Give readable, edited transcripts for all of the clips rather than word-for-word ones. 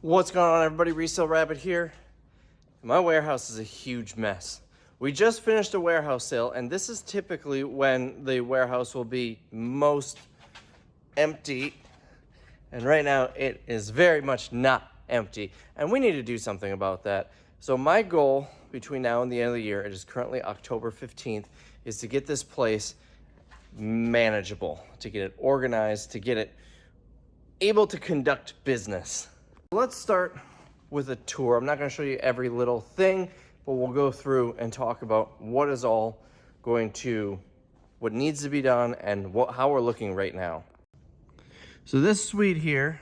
What's going on, everybody? Resale Rabbit here. My warehouse is a huge mess. We just finished a warehouse sale, and this is typically when the warehouse will be most empty. And right now it is very much not empty, and we need to do something about that. So my goal between now and the end of the year, it is currently October 15th, is to get this place manageable, to get it organized, to get it able to conduct business. Let's start with a tour. I'm not going to show you every little thing, but we'll go through and talk about what is all what needs to be done and how we're looking right now. So this suite here,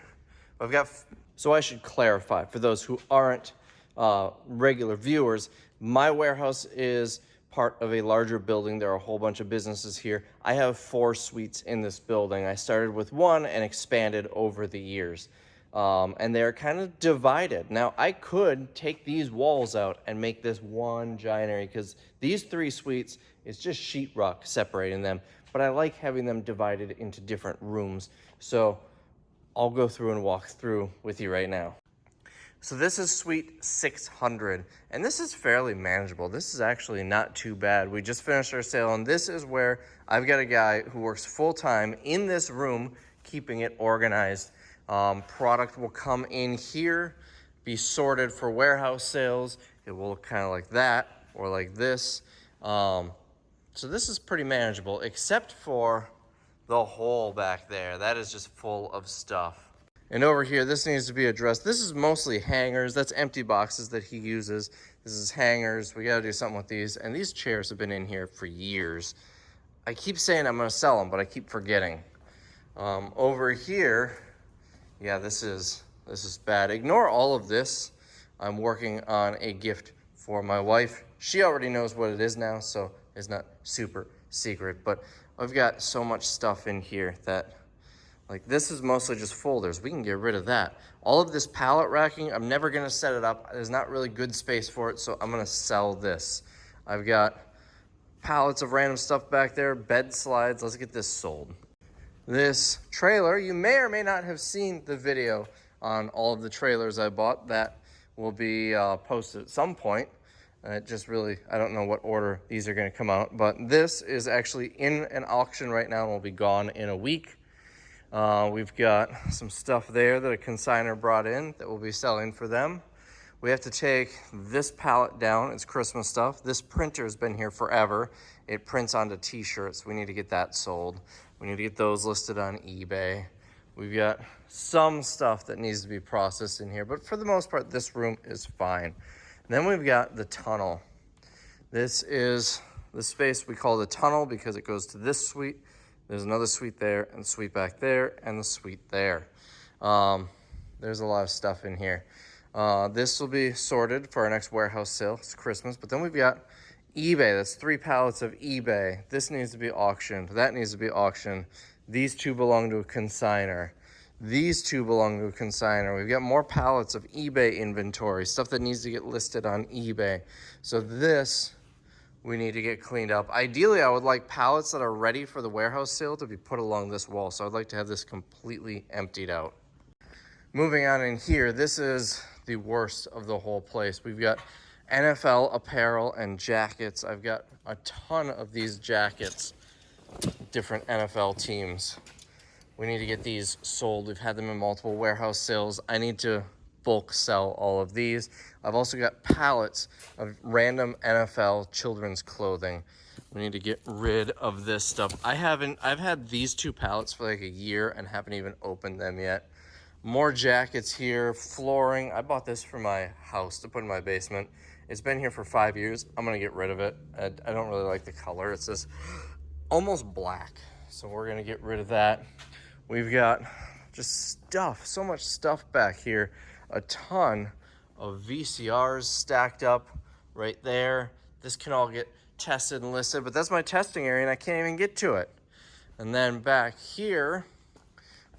so I should clarify for those who aren't regular viewers, my warehouse is part of a larger building. There are a whole bunch of businesses here. I have 4 suites in this building. I started with 1 and expanded over the years. And they're kind of divided. Now, I could take these walls out and make this one giant area, because these 3 suites is just sheetrock separating them, but I like having them divided into different rooms. So I'll go through and walk through with you right now. So this is suite 600, and this is fairly manageable. This is actually not too bad. We just finished our sale, and this is where I've got a guy who works full-time in this room, keeping it organized. Product will come in here, be sorted for warehouse sales. It will look kind of like that or like this. So this is pretty manageable, except for the hole back there. That is just full of stuff. And over here, this needs to be addressed. This is mostly hangers. That's empty boxes that he uses. This is hangers. We got to do something with these. And these chairs have been in here for years. I keep saying I'm going to sell them, but I keep forgetting. Over here, yeah, this is bad. Ignore all of this. I'm working on a gift for my wife. She already knows what it is now, so it's not super secret. But I've got so much stuff in here that, like, this is mostly just folders. We can get rid of that. All of this pallet racking, I'm never going to set it up. There's not really good space for it, so I'm going to sell this. I've got pallets of random stuff back there, bed slides. Let's get this sold. This trailer, you may or may not have seen the video on all of the trailers I bought. That will be posted at some point. Just really, I don't know what order these are going to come out, but this is actually in an auction right now and will be gone in a week. We've got some stuff there that a consignor brought in that we'll be selling for them. We have to take this pallet down. It's Christmas stuff. This printer has been here forever. It prints onto t-shirts. We need to get that sold. We need to get those listed on eBay. We've got some stuff that needs to be processed in here, but for the most part, this room is fine. And then we've got the tunnel. This is the space we call the tunnel because it goes to this suite. There's another suite there, and the suite back there, and the suite there. There's a lot of stuff in here. This will be sorted for our next warehouse sale. It's Christmas, but then we've got eBay. That's 3 pallets of eBay. This needs to be auctioned. That needs to be auctioned. These 2 belong to a consignor. These 2 belong to a consignor. We've got more pallets of eBay inventory, stuff that needs to get listed on eBay. So this we need to get cleaned up. Ideally, I would like pallets that are ready for the warehouse sale to be put along this wall. So I'd like to have this completely emptied out. Moving on in here, this is the worst of the whole place. We've got NFL apparel and jackets. I've got a ton of these jackets, different NFL teams. We need to get these sold. We've had them in multiple warehouse sales. I need to bulk sell all of these. I've also got pallets of random NFL children's clothing. We need to get rid of this stuff. I've had these 2 pallets for like a year and haven't even opened them yet. More jackets here, flooring. I bought this for my house to put in my basement. It's been here for 5 years. I'm gonna get rid of it. I don't really like the color. It's this almost black. So we're gonna get rid of that. We've got just stuff, so much stuff back here. A ton of VCRs stacked up right there. This can all get tested and listed, but that's my testing area and I can't even get to it. And then back here,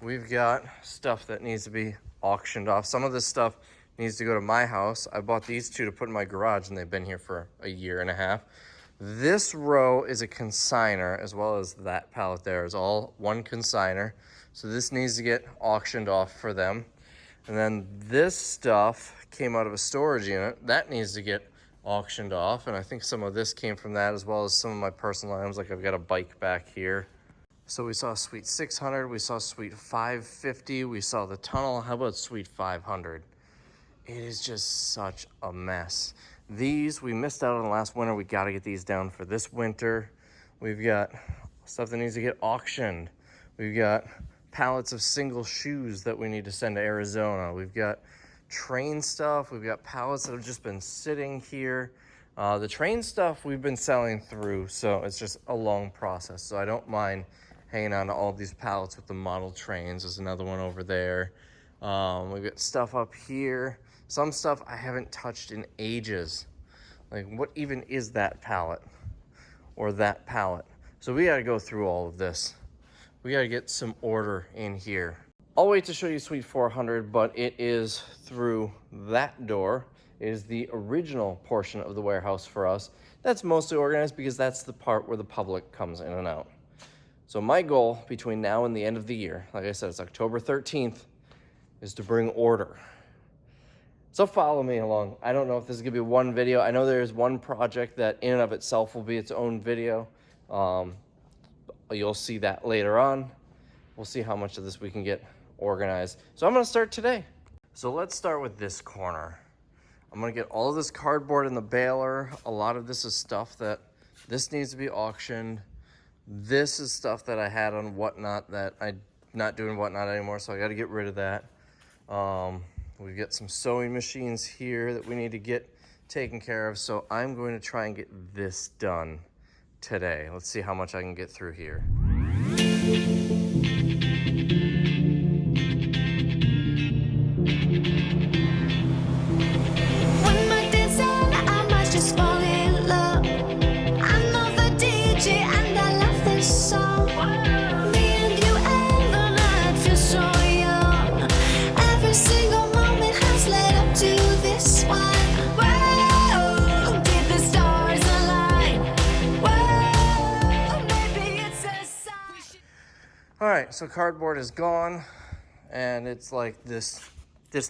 we've got stuff that needs to be auctioned off. Some of this stuff needs to go to my house. I bought these 2 to put in my garage and they've been here for a year and a half. This row is a consignor, as well as that pallet there is all one consignor. So this needs to get auctioned off for them. And then this stuff came out of a storage unit. That needs to get auctioned off. And I think some of this came from that, as well as some of my personal items. Like I've got a bike back here. So we saw suite 600, we saw suite 550, we saw the tunnel. How about suite 500? It is just such a mess. These, we missed out on the last winter. We gotta get these down for this winter. We've got stuff that needs to get auctioned. We've got pallets of single shoes that we need to send to Arizona. We've got train stuff. We've got pallets that have just been sitting here. The train stuff we've been selling through, so it's just a long process. So I don't mind hanging on to all these pallets with the model trains. There's another one over there. We've got stuff up here. Some stuff I haven't touched in ages. Like, what even is that pallet or that pallet? So we gotta go through all of this. We gotta get some order in here. I'll wait to show you suite 400, but it is through that door. It is the original portion of the warehouse for us. That's mostly organized because that's the part where the public comes in and out. So my goal between now and the end of the year, like I said, it's October 13th, is to bring order. So follow me along. I don't know if this is gonna be one video. I know there's one project that in and of itself will be its own video. You'll see that later on. We'll see how much of this we can get organized. So I'm gonna start today. So let's start with this corner. I'm gonna get all of this cardboard in the baler. A lot of this is stuff that this needs to be auctioned. This is stuff that I had on Whatnot that I'm not doing Whatnot anymore, so I gotta get rid of that. We've got some sewing machines here that we need to get taken care of, so I'm going to try and get this done today. Let's see how much I can get through here. When my days end, I might just fall in love. I know the DJ and I love this song. Me and you and the night feel so young. Every single moment has led up to this one. Whoa, did the stars align? Whoa, maybe it's a sign. All right, so cardboard is gone, and it's like this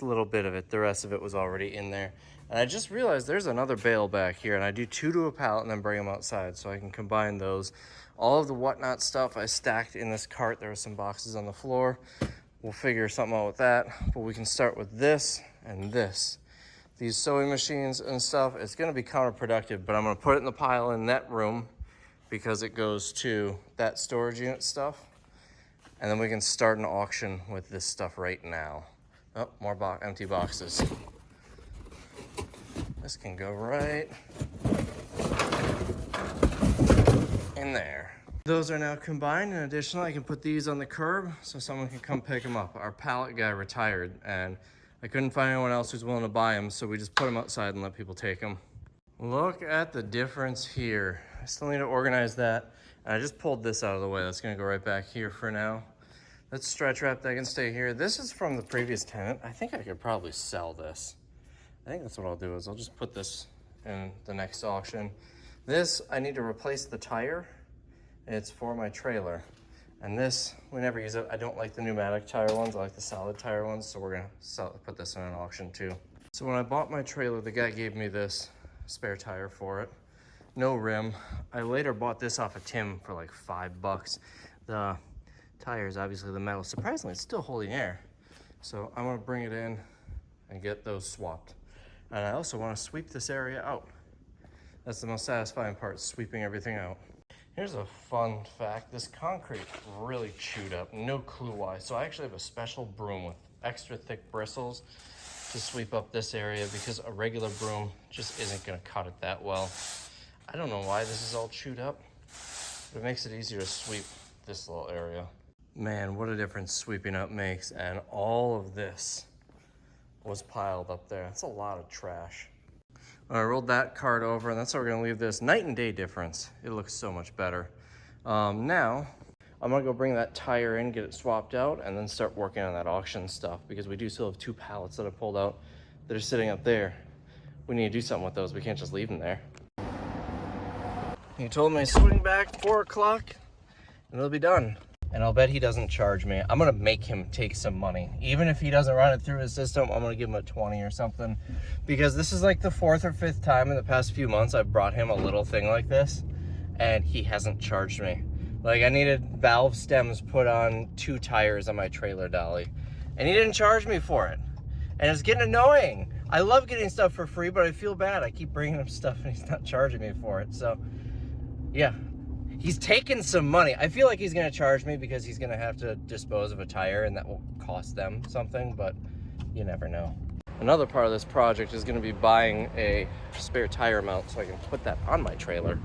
little bit of it. The rest of it was already in there. And I just realized there's another bale back here, and I do 2 to a pallet and then bring them outside so I can combine those. All of the Whatnot stuff I stacked in this cart. There were some boxes on the floor. We'll figure something out with that, but we can start with this and this. These sewing machines and stuff, it's gonna be counterproductive, but I'm gonna put it in the pile in that room because it goes to that storage unit stuff. And then we can start an auction with this stuff right now. Oh, more empty boxes. This can go right in there. Those are now combined, and additionally, I can put these on the curb so someone can come pick them up. Our pallet guy retired, and I couldn't find anyone else who's willing to buy them, so we just put them outside and let people take them. Look at the difference here. I still need to organize that. And I just pulled this out of the way. That's gonna go right back here for now. Let's stretch wrap that can stay here. This is from the previous tenant. I think I could probably sell this. I think that's what I'll do is I'll just put this in the next auction. This, I need to replace the tire. It's for my trailer. And this, we never use it. I don't like the pneumatic tire ones. I like the solid tire ones. So we're gonna put this in an auction too. So when I bought my trailer, the guy gave me this spare tire for it. No rim. I later bought this off of Tim for like $5. The tires, obviously the metal, surprisingly, it's still holding air. So I'm gonna bring it in and get those swapped. And I also wanna sweep this area out. That's the most satisfying part, sweeping everything out. Here's a fun fact. This concrete really chewed up, no clue why. So I actually have a special broom with extra thick bristles to sweep up this area because a regular broom just isn't gonna cut it that well. I don't know why this is all chewed up, but it makes it easier to sweep this little area. Man, what a difference sweeping up makes. And all of this was piled up there. That's a lot of trash. I rolled that cart over, and that's how we're gonna leave this. Night and day difference. It looks so much better. Now, I'm gonna go bring that tire in, get it swapped out, and then start working on that auction stuff because we do still have 2 pallets that I pulled out that are sitting up there. We need to do something with those. We can't just leave them there. He told me swing back 4 o'clock and it'll be done. And I'll bet he doesn't charge me. I'm gonna make him take some money. Even if he doesn't run it through his system, I'm gonna give him a 20 or something. Because this is like the 4th or 5th time in the past few months I've brought him a little thing like this, and he hasn't charged me. Like, I needed valve stems put on 2 tires on my trailer dolly, and he didn't charge me for it. And it's getting annoying. I love getting stuff for free, but I feel bad. I keep bringing him stuff and he's not charging me for it. So, yeah. He's taking some money. I feel like he's gonna charge me because he's gonna have to dispose of a tire and that will cost them something, but you never know. Another part of this project is gonna be buying a spare tire mount so I can put that on my trailer.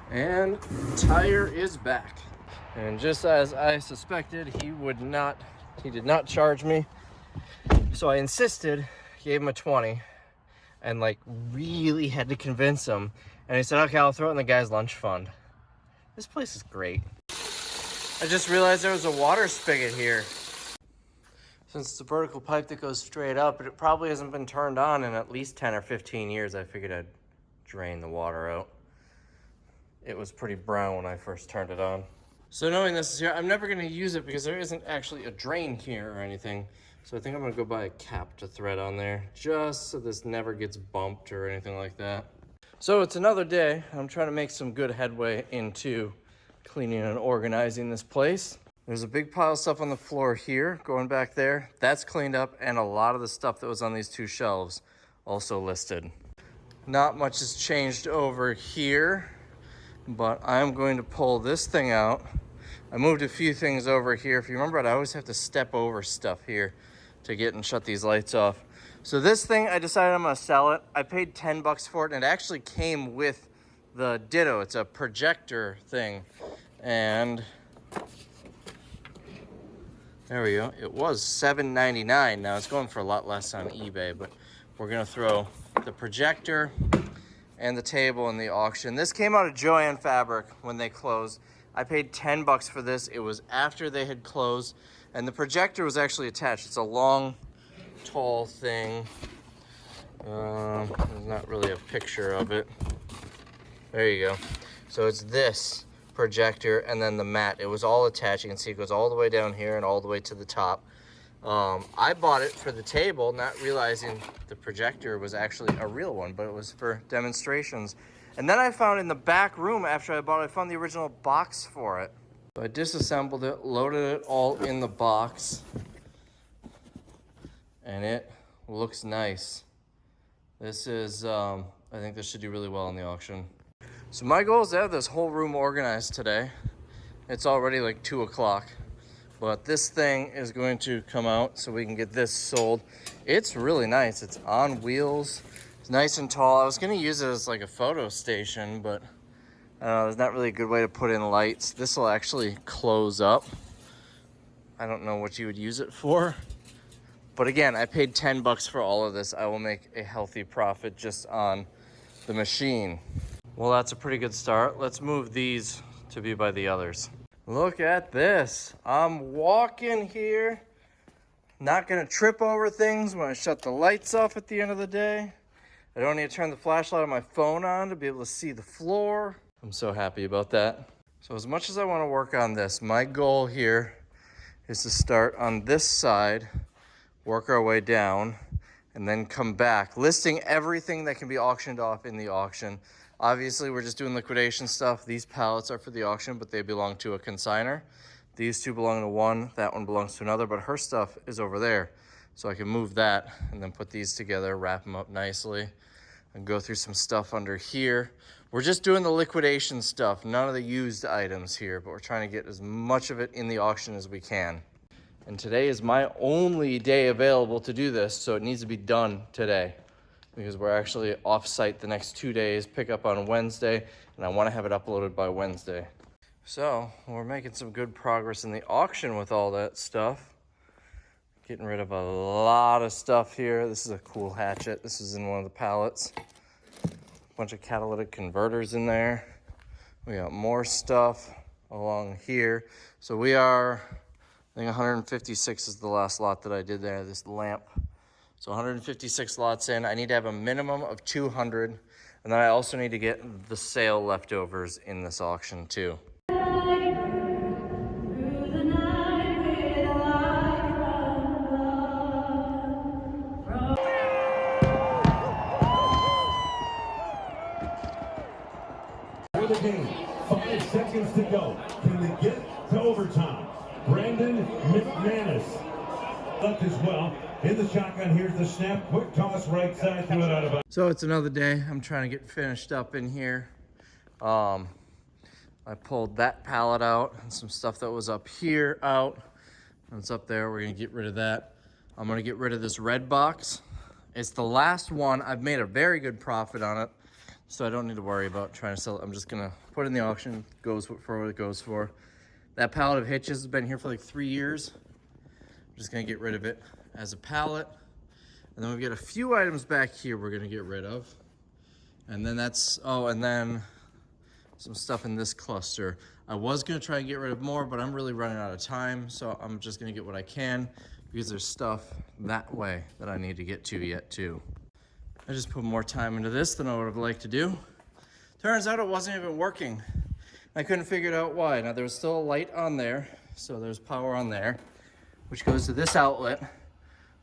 And tire is back. And just as I suspected, he did not charge me. So I insisted, gave him a 20, and like really had to convince him. And he said, okay, I'll throw it in the guy's lunch fund. This place is great. I just realized there was a water spigot here. Since it's a vertical pipe that goes straight up, but it probably hasn't been turned on in at least 10 or 15 years, I figured I'd drain the water out. It was pretty brown when I first turned it on. So knowing this is here, I'm never gonna use it because there isn't actually a drain here or anything. So I think I'm gonna go buy a cap to thread on there just so this never gets bumped or anything like that. So it's another day. I'm trying to make some good headway into cleaning and organizing this place. There's a big pile of stuff on the floor here, going back there. That's cleaned up, and a lot of the stuff that was on these 2 shelves also listed. Not much has changed over here, but I'm going to pull this thing out. I moved a few things over here. If you remember, I always have to step over stuff here to get and shut these lights off. So this thing, I decided I'm gonna sell it. I paid 10 bucks for it, and it actually came with the Ditto. It's a projector thing. And there we go. It was $7.99. Now it's going for a lot less on eBay, but we're gonna throw the projector and the table in the auction. This came out of JLN Fabric when they closed. I paid 10 bucks for this. It was after they had closed, and the projector was actually attached. It's a long, tall thing. There's not really a picture of it. There you go. So it's this projector and then the mat. It was all attached. You can see it goes all the way down here and all the way to the top. I bought it for the table, not realizing the projector was actually a real one, but it was for demonstrations. And then I found in the back room after I bought it, I found the original box for it. So I disassembled it, loaded it all in the box, and it looks nice. This is, I think this should do really well in the auction. So my goal is to have this whole room organized today. It's already like 2 o'clock, but this thing is going to come out so we can get this sold. It's really nice. It's on wheels. It's nice and tall. I was gonna use it as like a photo station, but I don't know, there's not really a good way to put in lights. This will actually close up. I don't know what you would use it for. But again, I paid 10 bucks for all of this. I will make a healthy profit just on the machine. Well, that's a pretty good start. Let's move these to be by the others. Look at this. I'm walking here. Not gonna trip over things when I shut the lights off at the end of the day. I don't need to turn the flashlight on my phone on to be able to see the floor. I'm so happy about that. So as much as I want to work on this, my goal here is to start on this side, work our way down, and then come back, listing everything that can be auctioned off in the auction. Obviously, we're just doing liquidation stuff. These pallets are for the auction, but they belong to a consignor. These 2 belong to one, that one belongs to another, but her stuff is over there. So I can move that and then put these together, wrap them up nicely, and go through some stuff under here. We're just doing the liquidation stuff, none of the used items here, but we're trying to get as much of it in the auction as we can. And today is my only day available to do this, so it needs to be done today because we're actually off-site the next 2 days, pick up on Wednesday, and I want to have it uploaded by Wednesday. So we're making some good progress in the auction with all that stuff. Getting rid of a lot of stuff here. This is a cool hatchet. This is in one of the pallets. Bunch of catalytic converters in there. We got more stuff along here. So we are, I think 156 is the last lot that I did there, this lamp. So 156 lots in. I need to have a minimum of 200. And then I also need to get the sale leftovers in this auction too. game. 5 seconds to go. Can they get to overtime? Brandon McManus left as well. In the shotgun, here's the snap. Quick toss right side, threw it out of bounds. So it's another day. I'm trying to get finished up in here. I pulled that pallet out and some stuff that was up here out. It's up there. We're gonna get rid of that. I'm gonna get rid of this red box. It's the last one. I've made a very good profit on it, so I don't need to worry about trying to sell it. I'm just gonna put it in the auction. Goes for what it goes for. That pallet of hitches has been here for like 3 years. I'm just gonna get rid of it as a pallet. And then we've got a few items back here we're gonna get rid of. And then that's, oh, and then some stuff in this cluster. I was gonna try and get rid of more, but I'm really running out of time, so I'm just gonna get what I can because there's stuff that way that I need to get to yet too. I just put more time into this than I would have liked to do. Turns out it wasn't even working. I couldn't figure out why. Now there was still a light on there, so there's power on there, which goes to this outlet,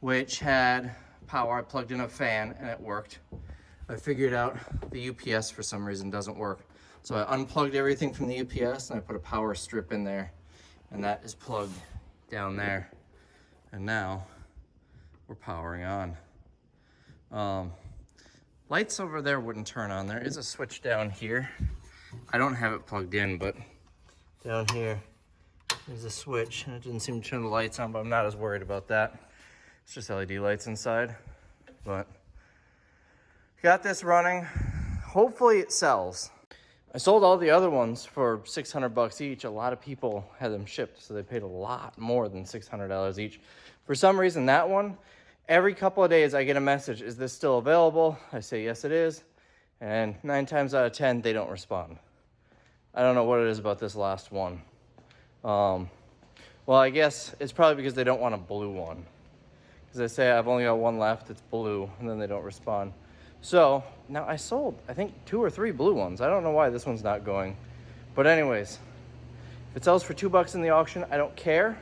which had power. I plugged in a fan and it worked. I figured out the UPS for some reason doesn't work. So I unplugged everything from the UPS and I put a power strip in there, and that is plugged down there. And now we're powering on. Lights over there wouldn't turn on. There is a switch down here. I don't have it plugged in, but down here there's a switch and it didn't seem to turn the lights on, but I'm not as worried about that. It's just LED lights inside, but got this running. Hopefully it sells. I sold all the other ones for $600 each. A lot of people had them shipped, so they paid a lot more than $600 each. For some reason, that one, every couple of days I get a message, is this still available? I say, yes, it is. And 9 times out of 10, they don't respond. I don't know what it is about this last one. Well, I guess it's probably because they don't want a blue one. Because they say, I've only got one left, it's blue, and then they don't respond. So now I sold, I think 2 or 3 blue ones. I don't know why this one's not going. But anyways, if it sells for $2 in the auction, I don't care.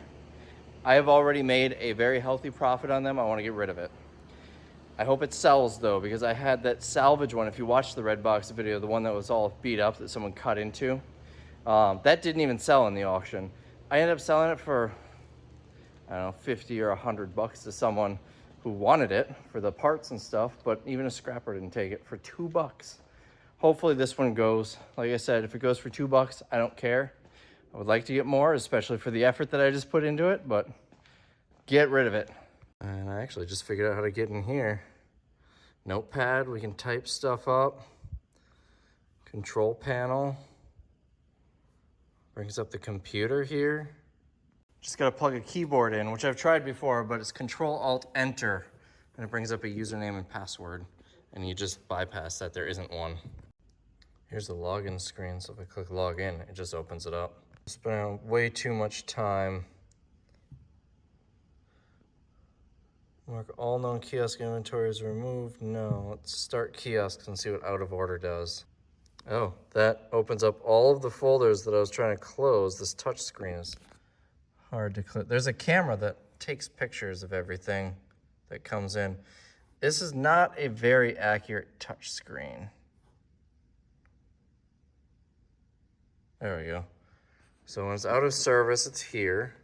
I have already made a very healthy profit on them. I want to get rid of it. I hope it sells though, because I had that salvage one. If you watch the red box video, the one that was all beat up that someone cut into, that didn't even sell in the auction. I ended up selling it for, I don't know, 50 or $100 to someone who wanted it for the parts and stuff, but even a scrapper didn't take it for $2. Hopefully this one goes. Like I said, if it goes for $2, I don't care. I would like to get more, especially for the effort that I just put into it, but get rid of it. And I actually just figured out how to get in here. Notepad, we can type stuff up. Control panel. Brings up the computer here. Just gotta plug a keyboard in, which I've tried before, but it's Control-Alt-Enter, and it brings up a username and password, and you just bypass that. There isn't one. Here's the login screen, so if I click login, it just opens it up. Spent way too much time. Mark all known kiosk inventories removed. No, let's start kiosks and see what out of order does. Oh, that opens up all of the folders that I was trying to close. This touch screen is hard to click. There's a camera that takes pictures of everything that comes in. This is not a very accurate touch screen. There we go. So when it's out of service, it's here.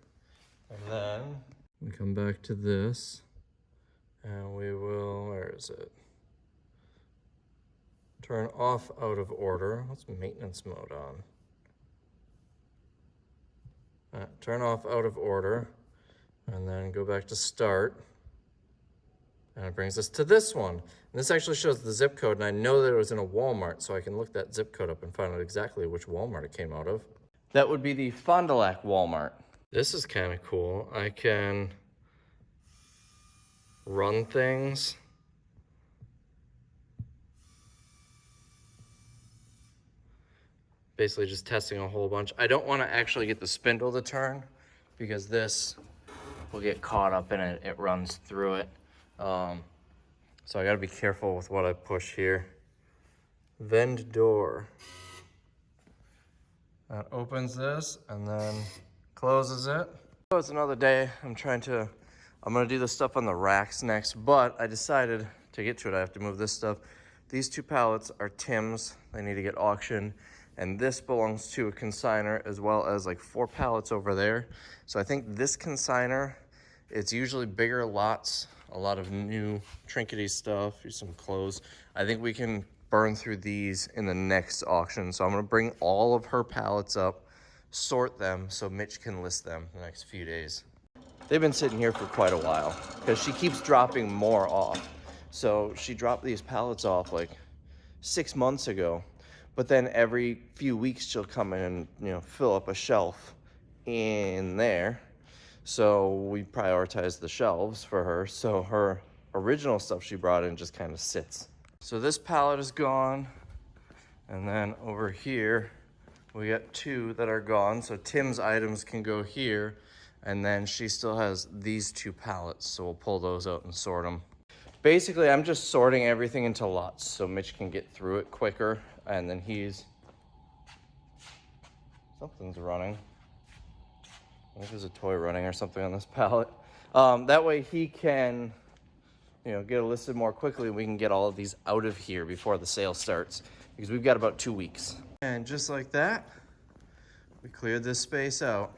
And then we come back to this and we will, where is it? Turn off out of order. What's maintenance mode on? Turn off out of order, and then go back to start. And it brings us to this one. And this actually shows the zip code, and I know that it was in a Walmart, so I can look that zip code up and find out exactly which Walmart it came out of. That would be the Fond du Lac Walmart. This is kind of cool. I can run things. Basically just testing a whole bunch. I don't want to actually get the spindle to turn because this will get caught up in it. It runs through it. So I got to be careful with what I push here. Vend door. That opens this and then closes it. So it's another day. I'm going to do the stuff on the racks next, but I decided to get to it, I have to move this stuff. These 2 pallets are Tim's. They need to get auctioned. and this belongs to a consignor, as well as like 4 pallets over there. So I think this consignor, it's usually bigger lots, a lot of new trinkety stuff, some clothes. I think we can burn through these in the next auction. So I'm gonna bring all of her pallets up, sort them so Mitch can list them the next few days. They've been sitting here for quite a while because she keeps dropping more off. So she dropped these pallets off like 6 months ago, but then every few weeks she'll come in and, you know, fill up a shelf in there. So we prioritize the shelves for her. So her original stuff she brought in just kind of sits. So this pallet is gone. And then over here, we got 2 that are gone. So Tim's items can go here. And then she still has these 2 pallets. So we'll pull those out and sort them. Basically, I'm just sorting everything into lots so Mitch can get through it quicker. And then something's running. I think there's a toy running or something on this pallet. That way he can, you know, get it listed more quickly. We can get all of these out of here before the sale starts, because we've got about 2 weeks. And just like that, we cleared this space out.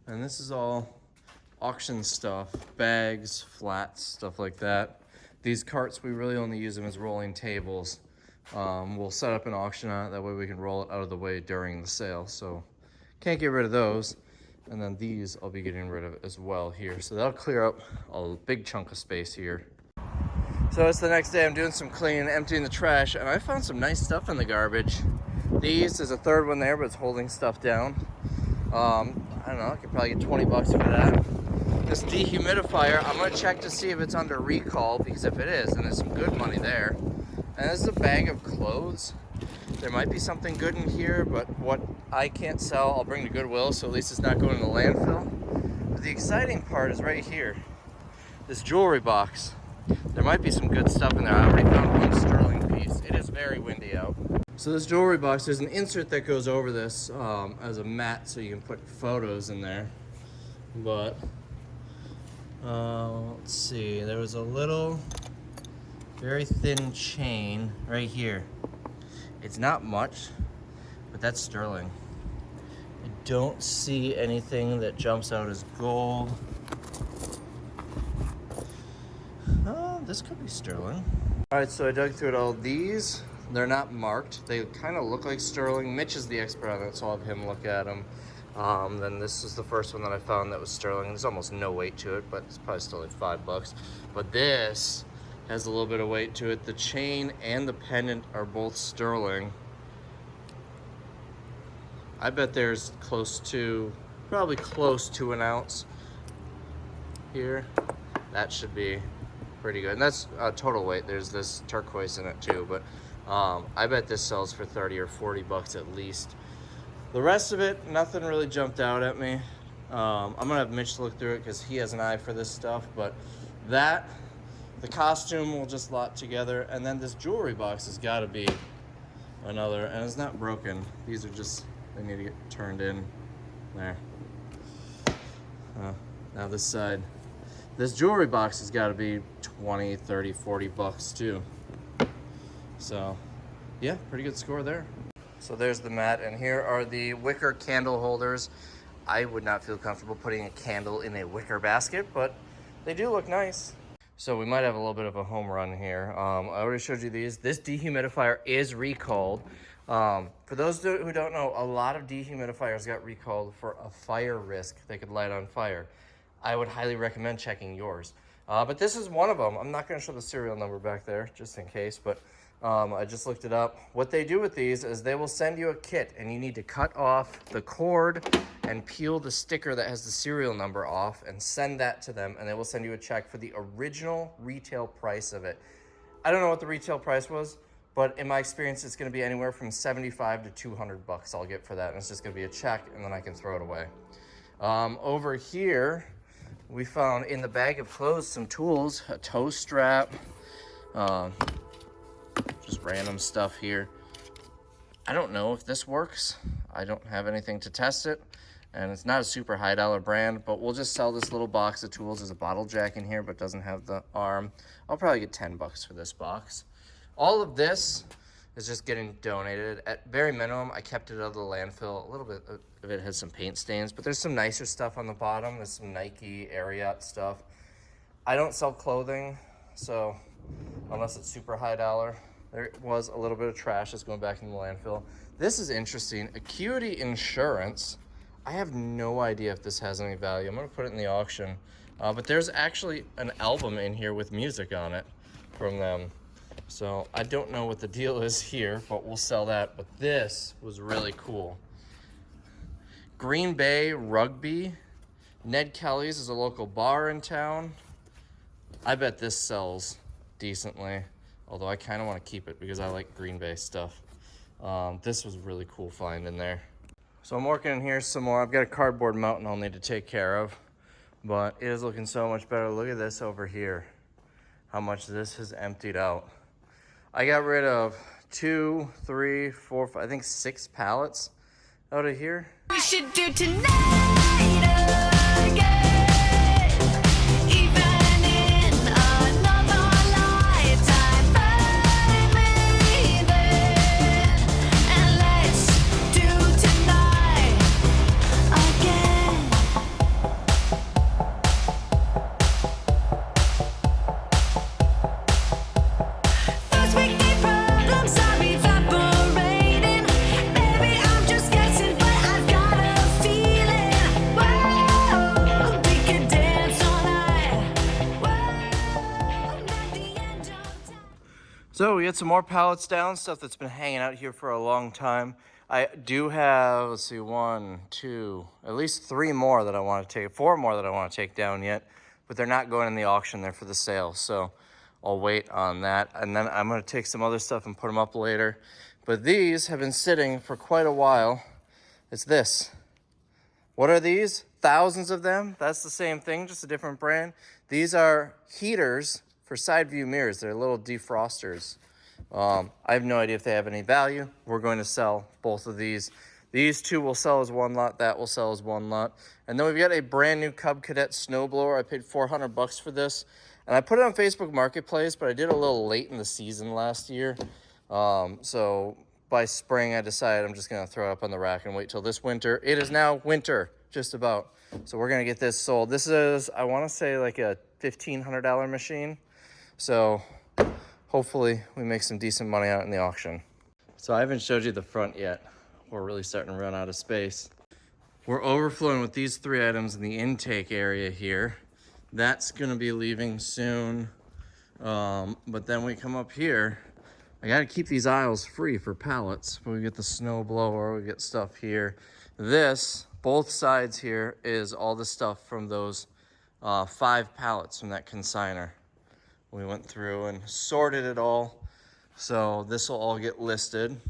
And this is all auction stuff, bags, flats, stuff like that. These carts, we really only use them as rolling tables. We'll set up an auction on it, that way we can roll it out of the way during the sale. So can't get rid of those. And then these I'll be getting rid of as well here. So that'll clear up a big chunk of space here. So it's the next day. I'm doing some cleaning, emptying the trash, and I found some nice stuff in the garbage. There's a 3rd one there, but it's holding stuff down. I don't know, I could probably get 20 bucks for that. This dehumidifier, I'm gonna check to see if it's under recall, because if it is, then there's some good money there. And this is a bag of clothes. There might be something good in here, but what I can't sell, I'll bring to Goodwill, so at least it's not going to the landfill. But the exciting part is right here, this jewelry box. There might be some good stuff in there. I already found 1 sterling piece. It is very windy out. So this jewelry box, there's an insert that goes over this as a mat, so you can put photos in there. But let's see, there was a little, very thin chain right here. It's not much, but that's sterling. I don't see anything that jumps out as gold. Oh, this could be sterling. All right, so I dug through it all. These, they're not marked. They kind of look like sterling. Mitch is the expert on it, so I'll have him look at them. Then this is the first one that I found that was sterling. There's almost no weight to it, but it's probably still like $5. But this has a little bit of weight to it. The chain and the pendant are both sterling. I bet there's probably close to an ounce here. That should be pretty good. And that's total weight. There's this turquoise in it too, but I bet this sells for 30 or 40 bucks at least. The rest of it, nothing really jumped out at me. I'm gonna have Mitch look through it because he has an eye for this stuff, but the costume will just lot together, and then this jewelry box has got to be another, and it's not broken. These are just, they need to get turned in there. Now this side, this jewelry box has got to be 20, 30, 40 bucks too. So yeah, pretty good score there. So there's the mat, and here are the wicker candle holders. I would not feel comfortable putting a candle in a wicker basket, but they do look nice. So we might have a little bit of a home run here. I already showed you these. This dehumidifier is recalled. For those who don't know, a lot of dehumidifiers got recalled for a fire risk. They could light on fire. I would highly recommend checking yours. But this is one of them. I'm not gonna show the serial number back there, just in case, but I just looked it up. What they do with these is they will send you a kit, and you need to cut off the cord and peel the sticker that has the serial number off and send that to them, and they will send you a check for the original retail price of it. I don't know what the retail price was, but in my experience, it's gonna be anywhere from 75 to 200 bucks I'll get for that, and it's just gonna be a check, and then I can throw it away. Over here, we found in the bag of clothes some tools, a toe strap, just random stuff here. I don't know if this works. I don't have anything to test it, and it's not a super high dollar brand, but we'll just sell this little box of tools. There's a bottle jack in here, but doesn't have the arm. I'll probably get 10 bucks for this box. All of this is just getting donated. At very minimum, I kept it out of the landfill. A little bit of it has some paint stains, but there's some nicer stuff on the bottom. There's some Nike, Ariat stuff. I don't sell clothing, so unless it's super high dollar. There was a little bit of trash that's going back in the landfill. This is interesting. Acuity Insurance. I have no idea if this has any value. I'm going to put it in the auction. But there's actually an album in here with music on it from them. So I don't know what the deal is here, but we'll sell that. But this was really cool. Green Bay Rugby. Ned Kelly's is a local bar in town. I bet this sells decently, although I kind of want to keep it because I like Green Bay stuff. This was a really cool find in there. So I'm working in here some more. I've got a cardboard mountain I'll need to take care of, but it is looking so much better. Look at this over here, how much this has emptied out. I got rid of 2, 3, 4, 5, I think 6 pallets out of here. We should do tonight again, even in another lifetime. Find me there, and let's do tonight again. Those weekday problems are evaporating. Baby, I'm just guessing, but I've got a feeling. Whoa, we could dance all night. Whoa, not the end of time. So we got some more pallets down, stuff that's been hanging out here for a long time. I do have, let's see, 1, 2, at least 3 more that I want to take, 4 more that I want to take down yet, but they're not going in the auction, they're for the sale. So I'll wait on that. And then I'm going to take some other stuff and put them up later. But these have been sitting for quite a while. It's this. What are these? Thousands of them. That's the same thing, just a different brand. These are heaters for side view mirrors. They're little defrosters. I have no idea if they have any value. We're going to sell both of these. These 2 will sell as 1 lot. That will sell as 1 lot. And then we've got a brand new Cub Cadet snowblower. I paid $400 for this. And I put it on Facebook Marketplace, but I did it a little late in the season last year. So by spring, I decided I'm just going to throw it up on the rack and wait till this winter. It is now winter, just about. So we're going to get this sold. This is, I want to say, like a $1,500 machine. So hopefully we make some decent money out in the auction. So I haven't showed you the front yet. We're really starting to run out of space. We're overflowing with these 3 items in the intake area here. That's gonna be leaving soon. But then we come up here. I gotta keep these aisles free for pallets. But we get the snow blower, we get stuff here. This, both sides here, is all the stuff from those 5 pallets from that consigner. We went through and sorted it all. So this will all get listed.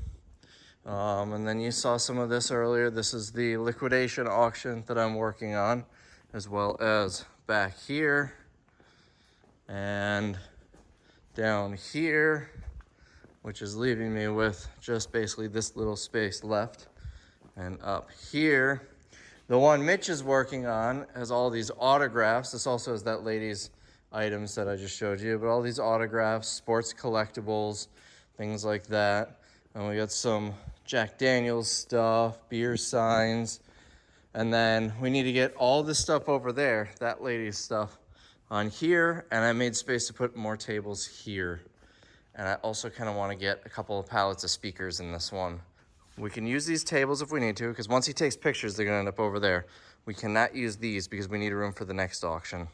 And then you saw some of this earlier. This is the liquidation auction that I'm working on, as well as back here and down here, which is leaving me with just basically this little space left. And up here, the one Mitch is working on has all these autographs. This also has that lady's items that I just showed you, but all these autographs, sports collectibles, things like that. And we got some Jack Daniels stuff, beer signs. And then we need to get all this stuff over there, that lady's stuff, on here. And I made space to put more tables here. And I also kind of want to get a couple of pallets of speakers in this one. We can use these tables if we need to, because once he takes pictures, they're going to end up over there. We cannot use these because we need room for the next auction.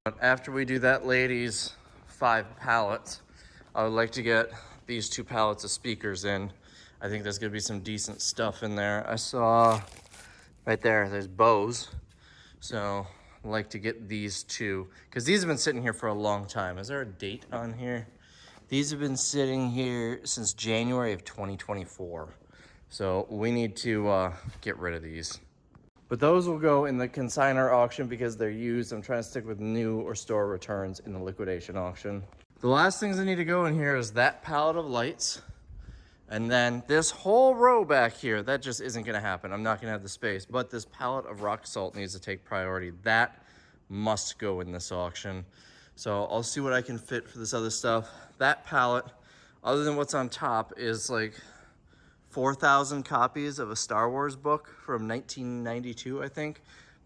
But after we do that lady's 5 pallets, I would like to get these 2 pallets of speakers in. I think there's going to be some decent stuff in there. I saw right there, there's Bose. So I'd like to get these 2, because these have been sitting here for a long time. Is there a date on here? These have been sitting here since January of 2024. So we need to get rid of these. But those will go in the consignor auction because they're used. I'm trying to stick with new or store returns in the liquidation auction. The last things that need to go in here is that pallet of lights. And then this whole row back here, that just isn't gonna happen. I'm not gonna have the space, but this pallet of rock salt needs to take priority. That must go in this auction. So I'll see what I can fit for this other stuff. That pallet other than what's on top, is like 4,000 copies of a Star Wars book from 1992, I think.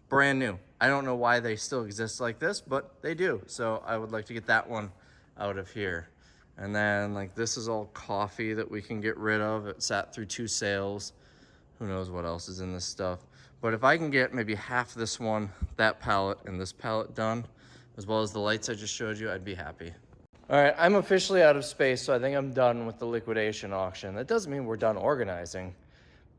Brand new. I don't know why they still exist like this, but they do. So I would like to get that one out of here. And then like this is all coffee that we can get rid of. It sat through 2 sales. Who knows what else is in this stuff. But if I can get maybe half this one, that pallet, and this pallet done, as well as the lights I just showed you, I'd be happy. All right, I'm officially out of space, so I think I'm done with the liquidation auction. That doesn't mean we're done organizing,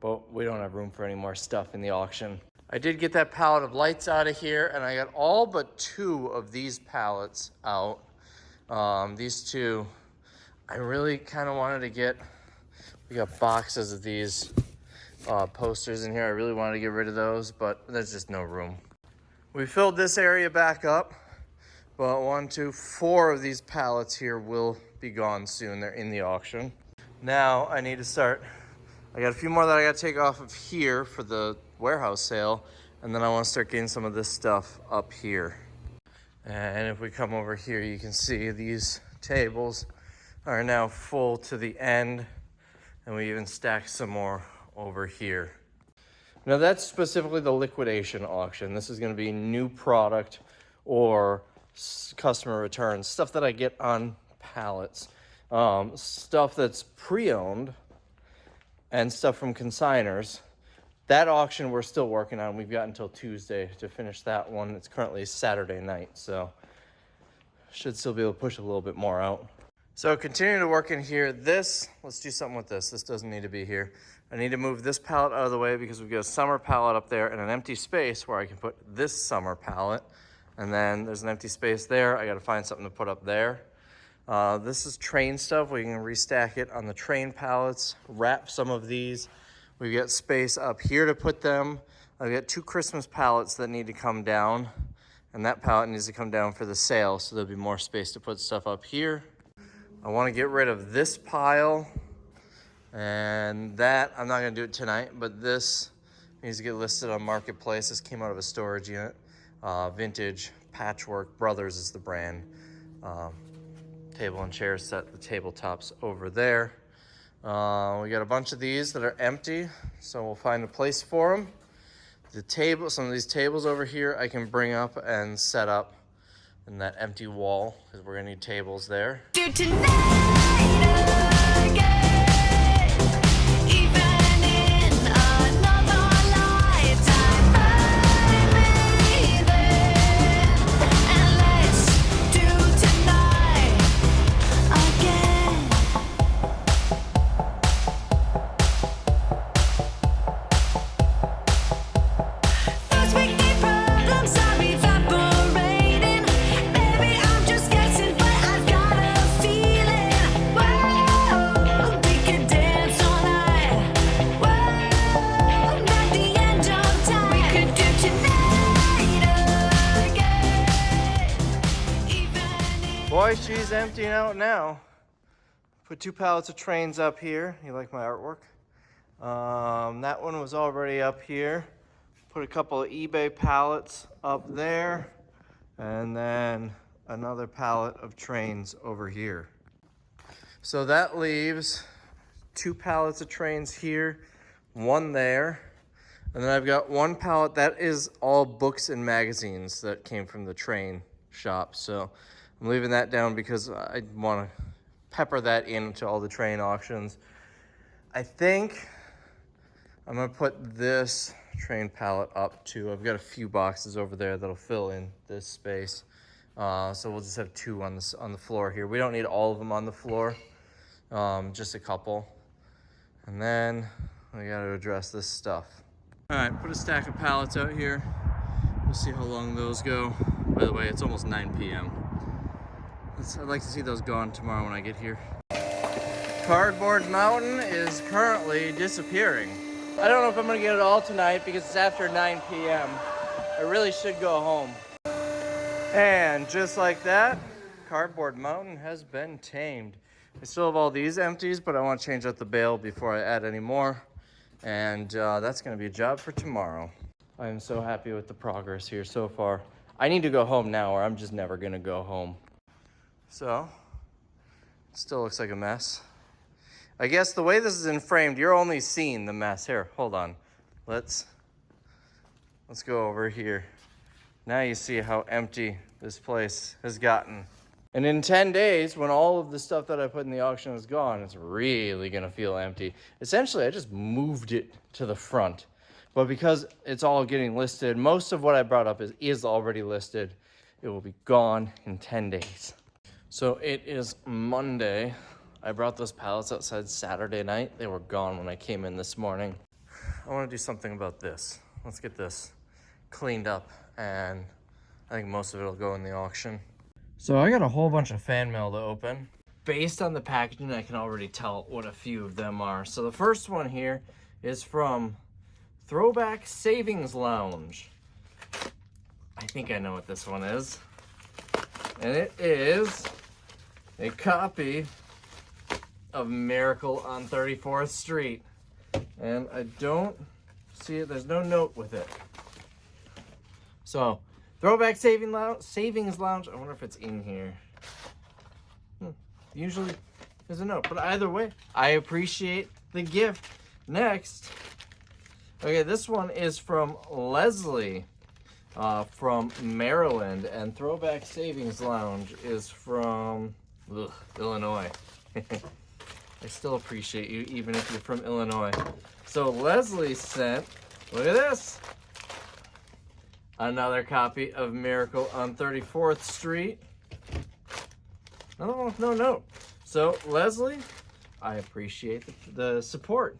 but we don't have room for any more stuff in the auction. I did get that pallet of lights out of here, and I got all but 2 of these pallets out. These 2, I really kind of wanted to get, we got boxes of these posters in here. I really wanted to get rid of those, but there's just no room. We filled this area back up, but 1, 2, 4 of these pallets here will be gone soon. They're in the auction. Now I need to start, I got a few more that I got to take off of here for the warehouse sale, and then I want to start getting some of this stuff up here. And if we come over here, you can see these tables are now full to the end, and we even stacked some more over here. Now that's specifically the liquidation auction. This is going to be new product or customer returns, stuff that I get on pallets, stuff that's pre-owned, and stuff from consigners. That auction we're still working on. We've got until Tuesday to finish that one. It's currently Saturday night, so should still be able to push a little bit more out. So continuing to work in here, let's do something with this. This doesn't need to be here. I need to move this pallet out of the way because we've got a summer pallet up there and an empty space where I can put this summer pallet. And then there's an empty space there. I got to find something to put up there. This is train stuff. We can restack it on the train pallets, wrap some of these. We've got space up here to put them. I've got 2 Christmas pallets that need to come down, and that pallet needs to come down for the sale, so there'll be more space to put stuff up here. I want to get rid of this pile, and that, I'm not going to do it tonight, but this needs to get listed on Marketplace. This came out of a storage unit. Vintage Patchwork Brothers is the brand. Table and chairs set, the tabletops over there. We got a bunch of these that are empty, so we'll find a place for them. The table, some of these tables over here I can bring up and set up in that empty wall, because we're gonna need tables there. Do tonight again, even in another lifetime. Find me there, and let's do tonight again. Those weekday problems are evaporating. Baby, I'm just guessing, but I've got a feeling. Whoa, we could dance all night. Whoa, not the end of time. We could do tonight again, even if Boy, she's emptying out now. Put 2 pallets of trains up here. You like my artwork? That one was already up here. Put a couple of eBay pallets up there, and then another pallet of trains over here. So that leaves 2 pallets of trains here, 1 there, and then I've got 1 pallet that is all books and magazines that came from the train shop. So I'm leaving that down because I want to pepper that into all the train auctions. I think I'm gonna put this train pallet up too. I've got a few boxes over there that'll fill in this space. So we'll just have 2 on the floor here. We don't need all of them on the floor, just a couple. And then we gotta address this stuff. All right, put a stack of pallets out here. We'll see how long those go. By the way, it's almost 9 p.m. I'd like to see those gone tomorrow when I get here. Cardboard Mountain is currently disappearing. I don't know if I'm gonna get it all tonight because it's after 9 p.m. I really should go home. And just like that, Cardboard Mountain has been tamed. I still have all these empties, but I want to change out the bale before I add any more. And that's gonna be a job for tomorrow. I am so happy with the progress here so far. I need to go home now or I'm just never gonna go home. So, it still looks like a mess. I guess the way this is in framed, you're only seeing the mess. Here, hold on. Let's go over here. Now you see how empty this place has gotten. And in 10 days, when all of the stuff that I put in the auction is gone, it's really gonna feel empty. Essentially, I just moved it to the front. But because it's all getting listed, most of what I brought up is already listed. It will be gone in 10 days. So it is Monday. I brought those pallets outside Saturday night. They were gone when I came in this morning. I wanna do something about this. Let's get this cleaned up, and I think most of it will go in the auction. So I got a whole bunch of fan mail to open. Based on the packaging, I can already tell what a few of them are. So the first one here is from Throwback Savings Lounge. I think I know what this one is. And it is a copy of Miracle on 34th Street. And I don't see it, there's no note with it. So, Throwback Savings Lounge, I wonder if it's in here. Usually there's a note, but either way, I appreciate the gift. Next, okay, this one is from Leslie from Maryland, and Throwback Savings Lounge is from Illinois. I still appreciate you, even if you're from Illinois. So Leslie sent, look at this, another copy of Miracle on 34th Street. Another one with no note. So Leslie, I appreciate the support.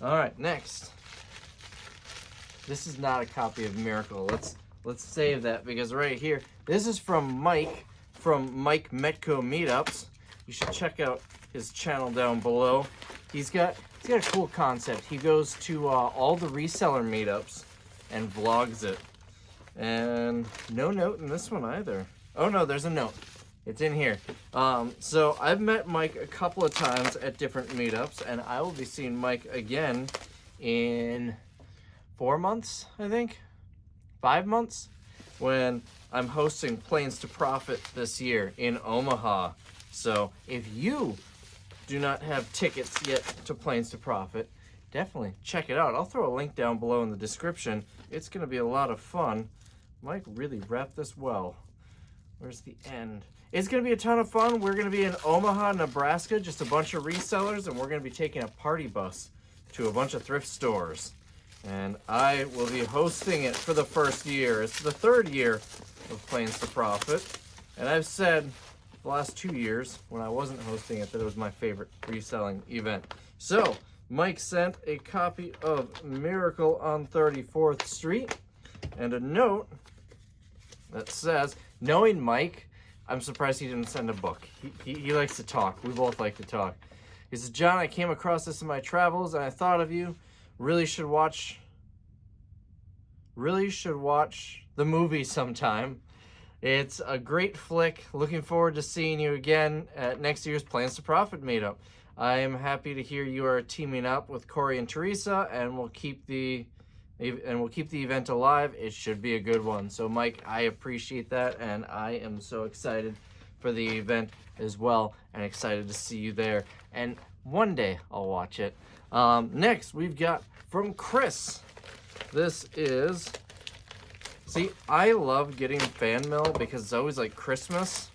All right, next. This is not a copy of Miracle. Let's save that, because right here, this is from Mike Metco Meetups. You should check out his channel down below. He's got a cool concept. He goes to all the reseller meetups and vlogs it. And no note in this one either. Oh no, there's a note. It's in here. So I've met Mike a couple of times at different meetups, and I will be seeing Mike again in 4 months, I think. 5 months, when I'm hosting Planes to Profit this year in Omaha. So if you do not have tickets yet to Planes to Profit, definitely check it out. I'll throw a link down below in the description. It's going to be a lot of fun. Mike really wrapped this well. Where's the end? It's going to be a ton of fun. We're going to be in Omaha, Nebraska, just a bunch of resellers, and we're going to be taking a party bus to a bunch of thrift stores. And I will be hosting it for the first year. It's the third year of Planes to Profit. And I've said the last 2 years, when I wasn't hosting it, that it was my favorite reselling event. So, Mike sent a copy of Miracle on 34th Street and a note that says, knowing Mike, I'm surprised he didn't send a book. He likes to talk. We both like to talk. He says, John, I came across this in my travels and I thought of you. Really should watch the movie sometime. It's a great flick. Looking forward to seeing you again at next year's Plans to Profit meetup. I am happy to hear you are teaming up with Corey and Teresa, and we'll keep the event alive. It should be a good one. So Mike, I appreciate that, and I am so excited for the event as well, and excited to see you there. And one day I'll watch it. Next, we've got from Chris. This is, see, I love getting fan mail because it's always like Christmas,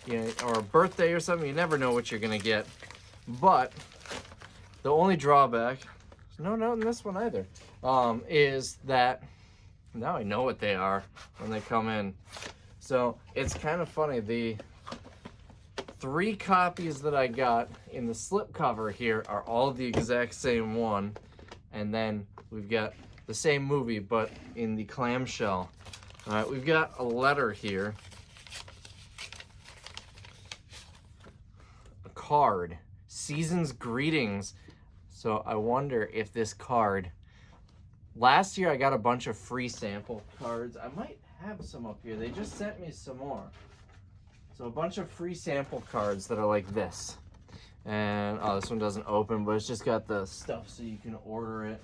you know, or a birthday or something. You never know what you're gonna get. But the only drawback, no note in this one either, is that now I know what they are when they come in. So it's kind of funny. The 3 copies that I got in the slipcover here are all the exact same one. And then we've got the same movie, but in the clamshell. All right, we've got a letter here. A card. Season's greetings. So I wonder if this card... Last year I got a bunch of free sample cards. I might have some up here. They just sent me some more. So a bunch of free sample cards that are like this. And, oh, this one doesn't open, but it's just got the stuff so you can order it.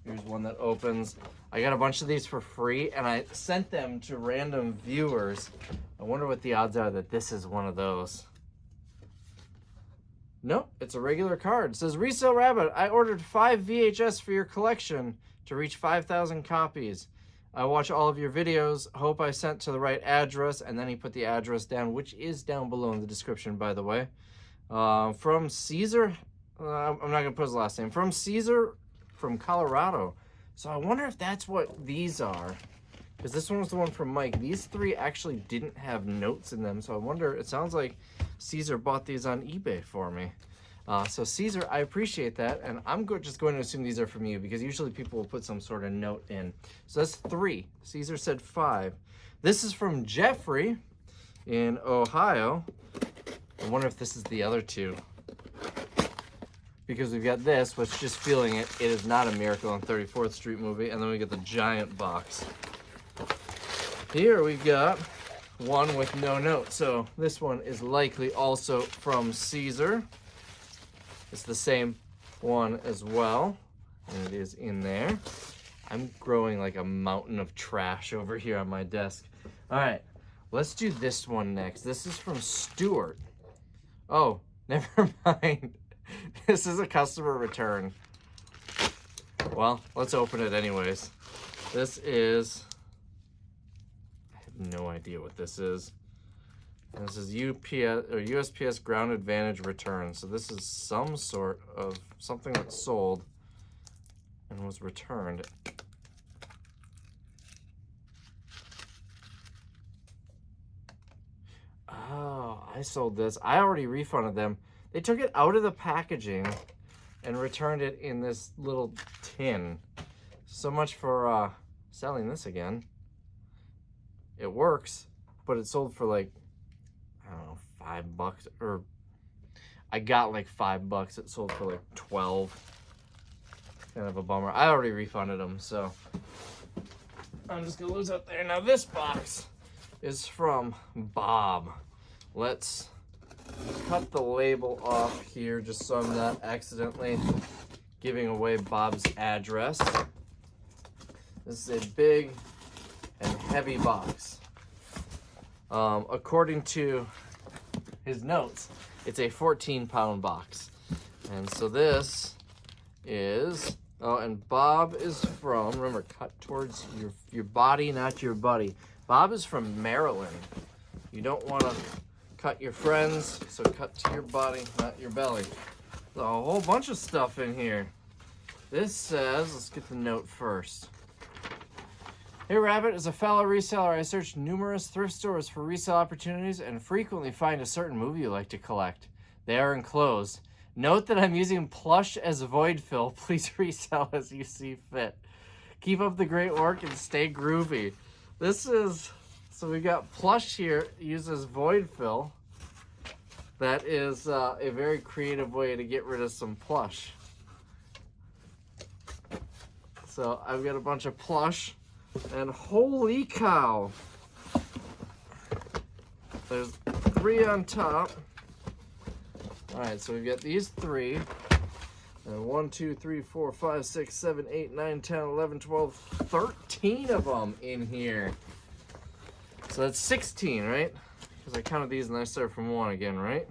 Here's one that opens. I got a bunch of these for free, and I sent them to random viewers. I wonder what the odds are that this is one of those. Nope, it's a regular card. It says, Resale Rabbit, I ordered 5 VHS for your collection to reach 5,000 copies. I watch all of your videos. Hope I sent to the right address. And then he put the address down, which is down below in the description, by the way. From Caesar, I'm not going to put his last name. From Caesar from Colorado. So I wonder if that's what these are. Because this one was the one from Mike. These 3 actually didn't have notes in them. So I wonder, it sounds like Caesar bought these on eBay for me. So Caesar, I appreciate that. And I'm just going to assume these are from you because usually people will put some sort of note in. So that's 3. Caesar said 5. This is from Jeffrey in Ohio. I wonder if this is the other 2. Because we've got this, which just feeling it, it is not a Miracle on 34th Street movie. And then we get the giant box. Here we got one with no note. So this one is likely also from Caesar. It's the same one as well. And it is in there. I'm growing like a mountain of trash over here on my desk. All right, let's do this one next. This is from Stuart. Oh, never mind. This is a customer return. Well, let's open it anyways. This is... no idea what this is. And this is UPS or USPS Ground Advantage return. So this is some sort of something that sold and was returned. Oh, I sold this. I already refunded them. They took it out of the packaging and returned it in this little tin. So much for selling this again. It works, but it sold for like, I don't know, $5, or I got like $5. It sold for like 12. Kind of a bummer. I already refunded them, so I'm just gonna lose out there. Now this box is from Bob. Let's cut the label off here just so I'm not accidentally giving away Bob's address. This is a big and heavy box. According to his notes, it's a 14-pound box. And so this is, oh, and Bob is from, remember, cut towards your body, not your buddy. Bob is from Maryland. You don't want to cut your friends, so cut to your body, not your belly. There's a whole bunch of stuff in here. This says, let's get the note first. Hey Rabbit, as a fellow reseller, I search numerous thrift stores for resale opportunities and frequently find a certain movie you like to collect. They are enclosed. Note that I'm using plush as void fill. Please resell as you see fit. Keep up the great work and stay groovy. This is, so we got plush here, used as void fill. That is a very creative way to get rid of some plush. So I've got a bunch of plush. And holy cow, there's 3 on top. All right, so we've got these 3. And 1, 2, 3, 4, 5, 6, 7, 8, 9, 10, 11, 12, 13 of them in here. So that's 16, right? Because I counted these and then I started from 1 again, right?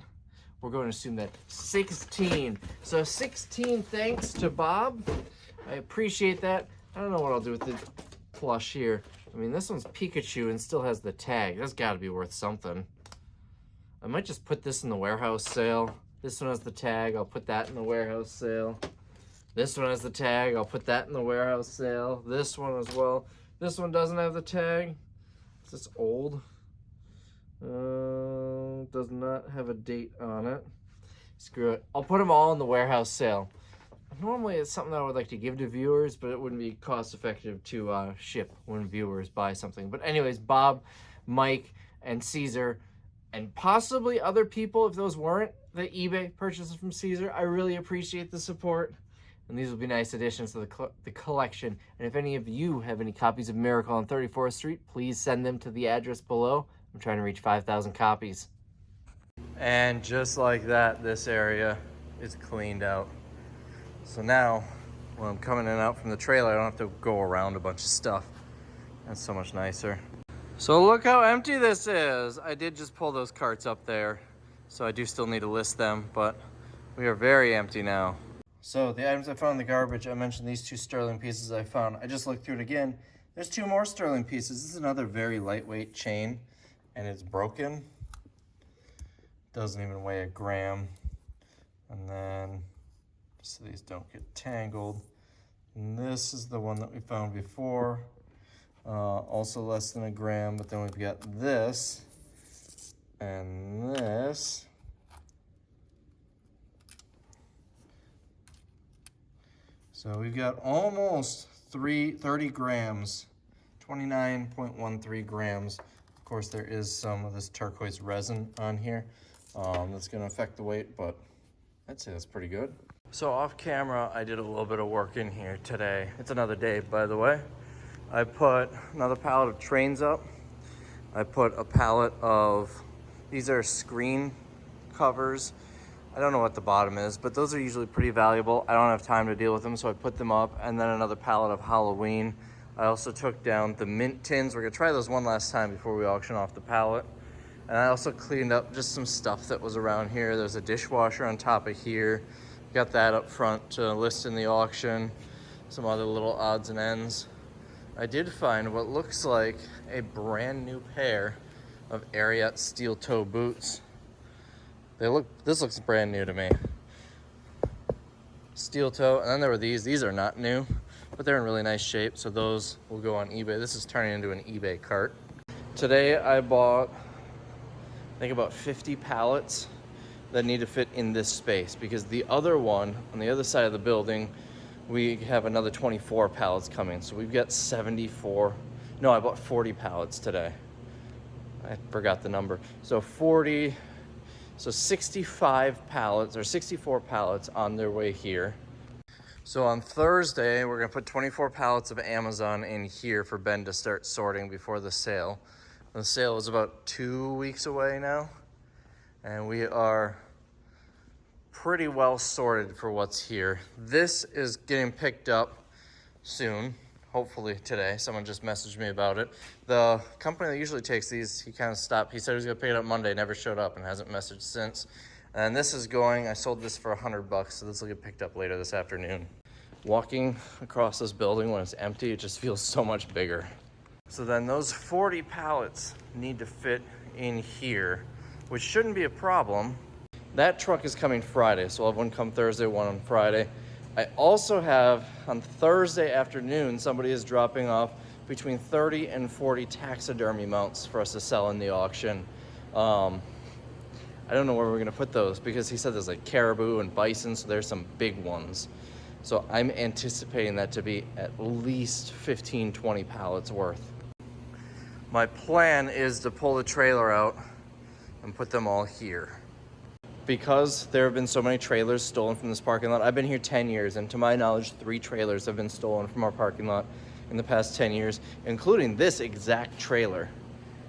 We're going to assume that 16. So 16 thanks to Bob. I appreciate that. I don't know what I'll do with the plush here. I mean, this one's Pikachu and still has the tag. That's got to be worth something. I might just put this in the warehouse sale. This one has the tag. I'll put that in the warehouse sale. This one has the tag. I'll put that in the warehouse sale. This one as well. This one doesn't have the tag. Is this old? Does not have a date on it. Screw it. I'll put them all in the warehouse sale. Normally it's something that I would like to give to viewers, but it wouldn't be cost effective to ship when viewers buy something. But anyways, Bob, Mike, and Caesar, and possibly other people, if those weren't the eBay purchases from Caesar, I really appreciate the support. And these will be nice additions to the collection. And if any of you have any copies of Miracle on 34th Street, please send them to the address below. I'm trying to reach 5,000 copies. And just like that, this area is cleaned out. So now, when I'm coming in and out from the trailer, I don't have to go around a bunch of stuff. That's so much nicer. So look how empty this is. I did just pull those carts up there, so I do still need to list them, but We are very empty now. So the items I found in the garbage, I mentioned these 2 sterling pieces I found. I just looked through it again. There's 2 more sterling pieces. This is another very lightweight chain, and it's broken. Doesn't even weigh a gram. And then, so these don't get tangled. And this is the one that we found before. Also less than a gram, but then we've got this and this. So we've got almost 30 grams, 29.13 grams. Of course, there is some of this turquoise resin on here that's gonna affect the weight, but I'd say that's pretty good. So off camera, I did a little bit of work in here today. It's another day, by the way. I put another pallet of trains up. I put a pallet of, these are screen covers. I don't know what the bottom is, but those are usually pretty valuable. I don't have time to deal with them, so I put them up, and then another pallet of Halloween. I also took down the mint tins. We're gonna try those one last time before we auction off the pallet. And I also cleaned up just some stuff that was around here. There's a dishwasher on top of here. Got that up front to list in the auction. Some other little odds and ends. I did find what looks like a brand new pair of Ariat steel toe boots. This looks brand new to me. Steel toe, and then there were these are not new, but they're in really nice shape, so those will go on eBay. This is turning into an eBay cart. Today I bought, I think about 50 pallets that need to fit in this space, because the other one, on the other side of the building, we have another 24 pallets coming. So we've got 74, no, I bought 40 pallets today. I forgot the number. So 40, so 65 pallets, or 64 pallets on their way here. So on Thursday, we're gonna put 24 pallets of Amazon in here for Ben to start sorting before the sale. The sale is about 2 weeks away now, and we are pretty well sorted for what's here. This is getting picked up soon, hopefully today. Someone just messaged me about it. The company that usually takes these, he kind of stopped. He said he was gonna pick it up Monday, never showed up and hasn't messaged since. And this is going, I sold this for $100, so this will get picked up later this afternoon. Walking across this building when it's empty, it just feels so much bigger. So then those 40 pallets need to fit in here, which shouldn't be a problem. That truck is coming Friday, so I'll have one come Thursday, one on Friday. I also have, on Thursday afternoon, somebody is dropping off between 30 and 40 taxidermy mounts for us to sell in the auction. I don't know where we're gonna put those, because he said there's like caribou and bison, so there's some big ones. So I'm anticipating that to be at least 15, 20 pallets worth. My plan is to pull the trailer out and put them all here. Because there have been so many trailers stolen from this parking lot, I've been here 10 years, and to my knowledge, 3 trailers have been stolen from our parking lot in the past 10 years, including this exact trailer.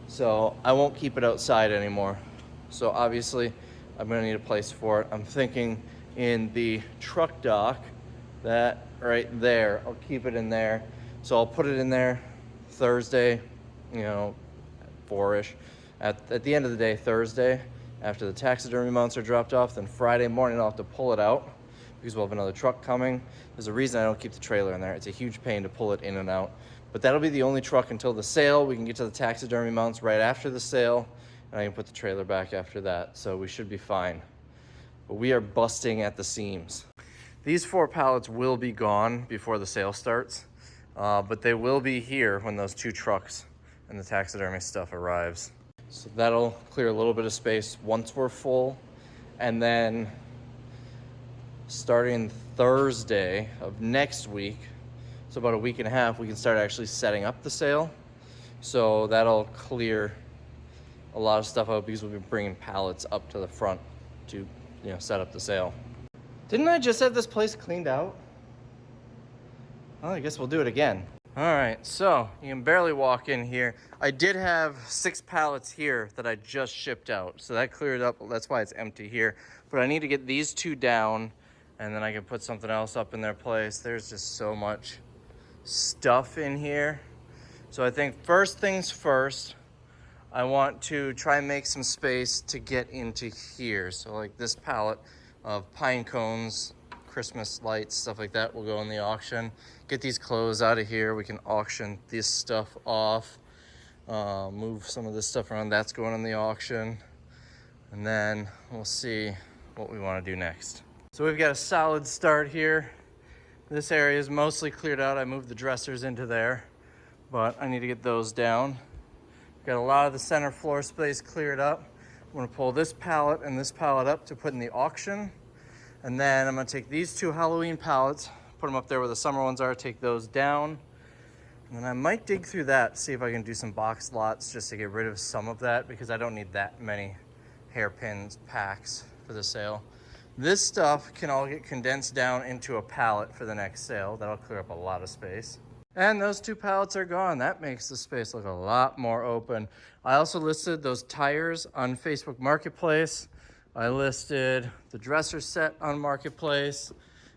So I won't keep it outside anymore. So obviously, I'm gonna need a place for it. I'm thinking in the truck dock, that right there, I'll keep it in there. So I'll put it in there Thursday, 4-ish. At the end of the day, Thursday, after the taxidermy mounts are dropped off, then Friday morning I'll have to pull it out because we'll have another truck coming. There's a reason I don't keep the trailer in there. It's a huge pain to pull it in and out. But that'll be the only truck until the sale. We can get to the taxidermy mounts right after the sale, and I can put the trailer back after that. So we should be fine. But we are busting at the seams. These 4 pallets will be gone before the sale starts, but they will be here when those 2 trucks and the taxidermy stuff arrives. So that'll clear a little bit of space once we're full. And then starting Thursday of next week, so about a week and a half, we can start actually setting up the sale. So that'll clear a lot of stuff out because we'll be bringing pallets up to the front to, set up the sale. Didn't I just have this place cleaned out? Well, I guess we'll do it again. All right, so you can barely walk in here. I did have 6 pallets here that I just shipped out, so that cleared up. That's why it's empty here. But I need to get these 2 down, and then I can put something else up in their place. There's just so much stuff in here. So I think first things first, I want to try and make some space to get into here. So like this pallet of pine cones, Christmas lights, stuff like that will go in the auction. Get these clothes out of here. We can auction this stuff off. Move some of this stuff around. That's going in the auction. And then we'll see what we want to do next. So we've got a solid start here. This area is mostly cleared out. I moved the dressers into there, but I need to get those down. Got a lot of the center floor space cleared up. I'm gonna pull this pallet and this pallet up to put in the auction. And then I'm gonna take these two Halloween pallets, put them up there where the summer ones are, take those down. And then I might dig through that, see if I can do some box lots just to get rid of some of that, because I don't need that many hairpins packs for the sale. This stuff can all get condensed down into a pallet for the next sale. That'll clear up a lot of space. And those two pallets are gone. That makes the space look a lot more open. I also listed those tires on Facebook Marketplace. I listed the dresser set on Marketplace.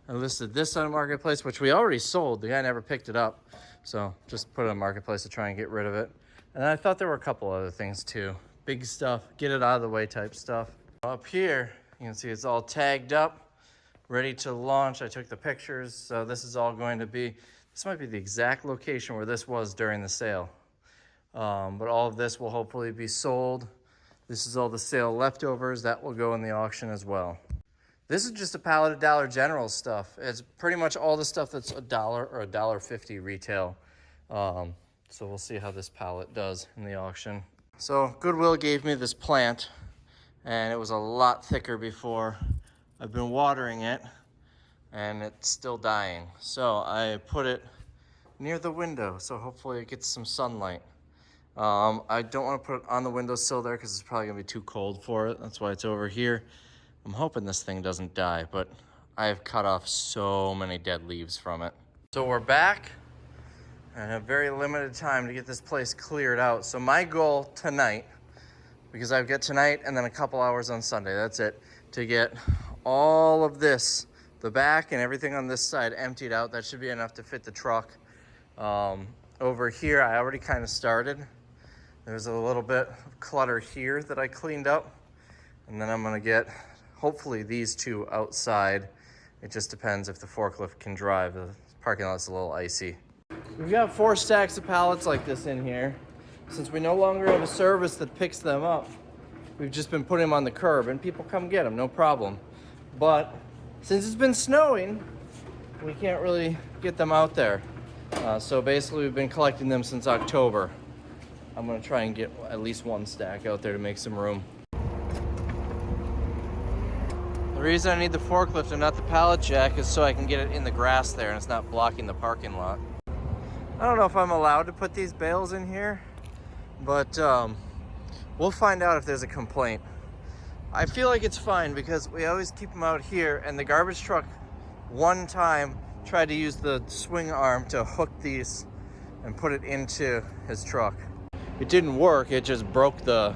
I listed this on Marketplace, which we already sold. The guy never picked it up. So just put it on Marketplace to try and get rid of it. And I thought there were a couple other things too. Big stuff, get it out of the way type stuff. Up here, you can see it's all tagged up, ready to launch. I took the pictures, so this is all going to be, this might be the exact location where this was during the sale. But all of this will hopefully be sold. This is all the sale leftovers. That will go in the auction as well. This is just a pallet of Dollar General stuff. It's pretty much all the stuff that's $1 or $1.50 retail. So we'll see how this pallet does in the auction. So Goodwill gave me this plant, and it was a lot thicker before. I've been watering it, and it's still dying. So I put it near the window, so hopefully it gets some sunlight. I don't want to put it on the windowsill there because it's probably gonna be too cold for it. That's why it's over here. I'm hoping this thing doesn't die, but I have cut off so many dead leaves from it. So we're back, and I have very limited time to get this place cleared out. So my goal tonight, because I've got tonight and then a couple hours on Sunday, that's it, to get all of this, the back and everything on this side emptied out. That should be enough to fit the truck. Over here, I already kind of started. There's a little bit of clutter here that I cleaned up, and then I'm gonna get hopefully these two outside. It just depends if the forklift can drive. The parking lot's a little icy. We've got 4 stacks of pallets like this in here. Since we no longer have a service that picks them up, we've just been putting them on the curb, and people come get them, no problem. But since it's been snowing, we can't really get them out there. So basically we've been collecting them since October. I'm gonna try and get at least 1 stack out there to make some room. The reason I need the forklift and not the pallet jack is so I can get it in the grass there and it's not blocking the parking lot. I don't know if I'm allowed to put these bales in here, but we'll find out if there's a complaint. I feel like it's fine because we always keep them out here, and the garbage truck one time tried to use the swing arm to hook these and put it into his truck. It didn't work, it just broke the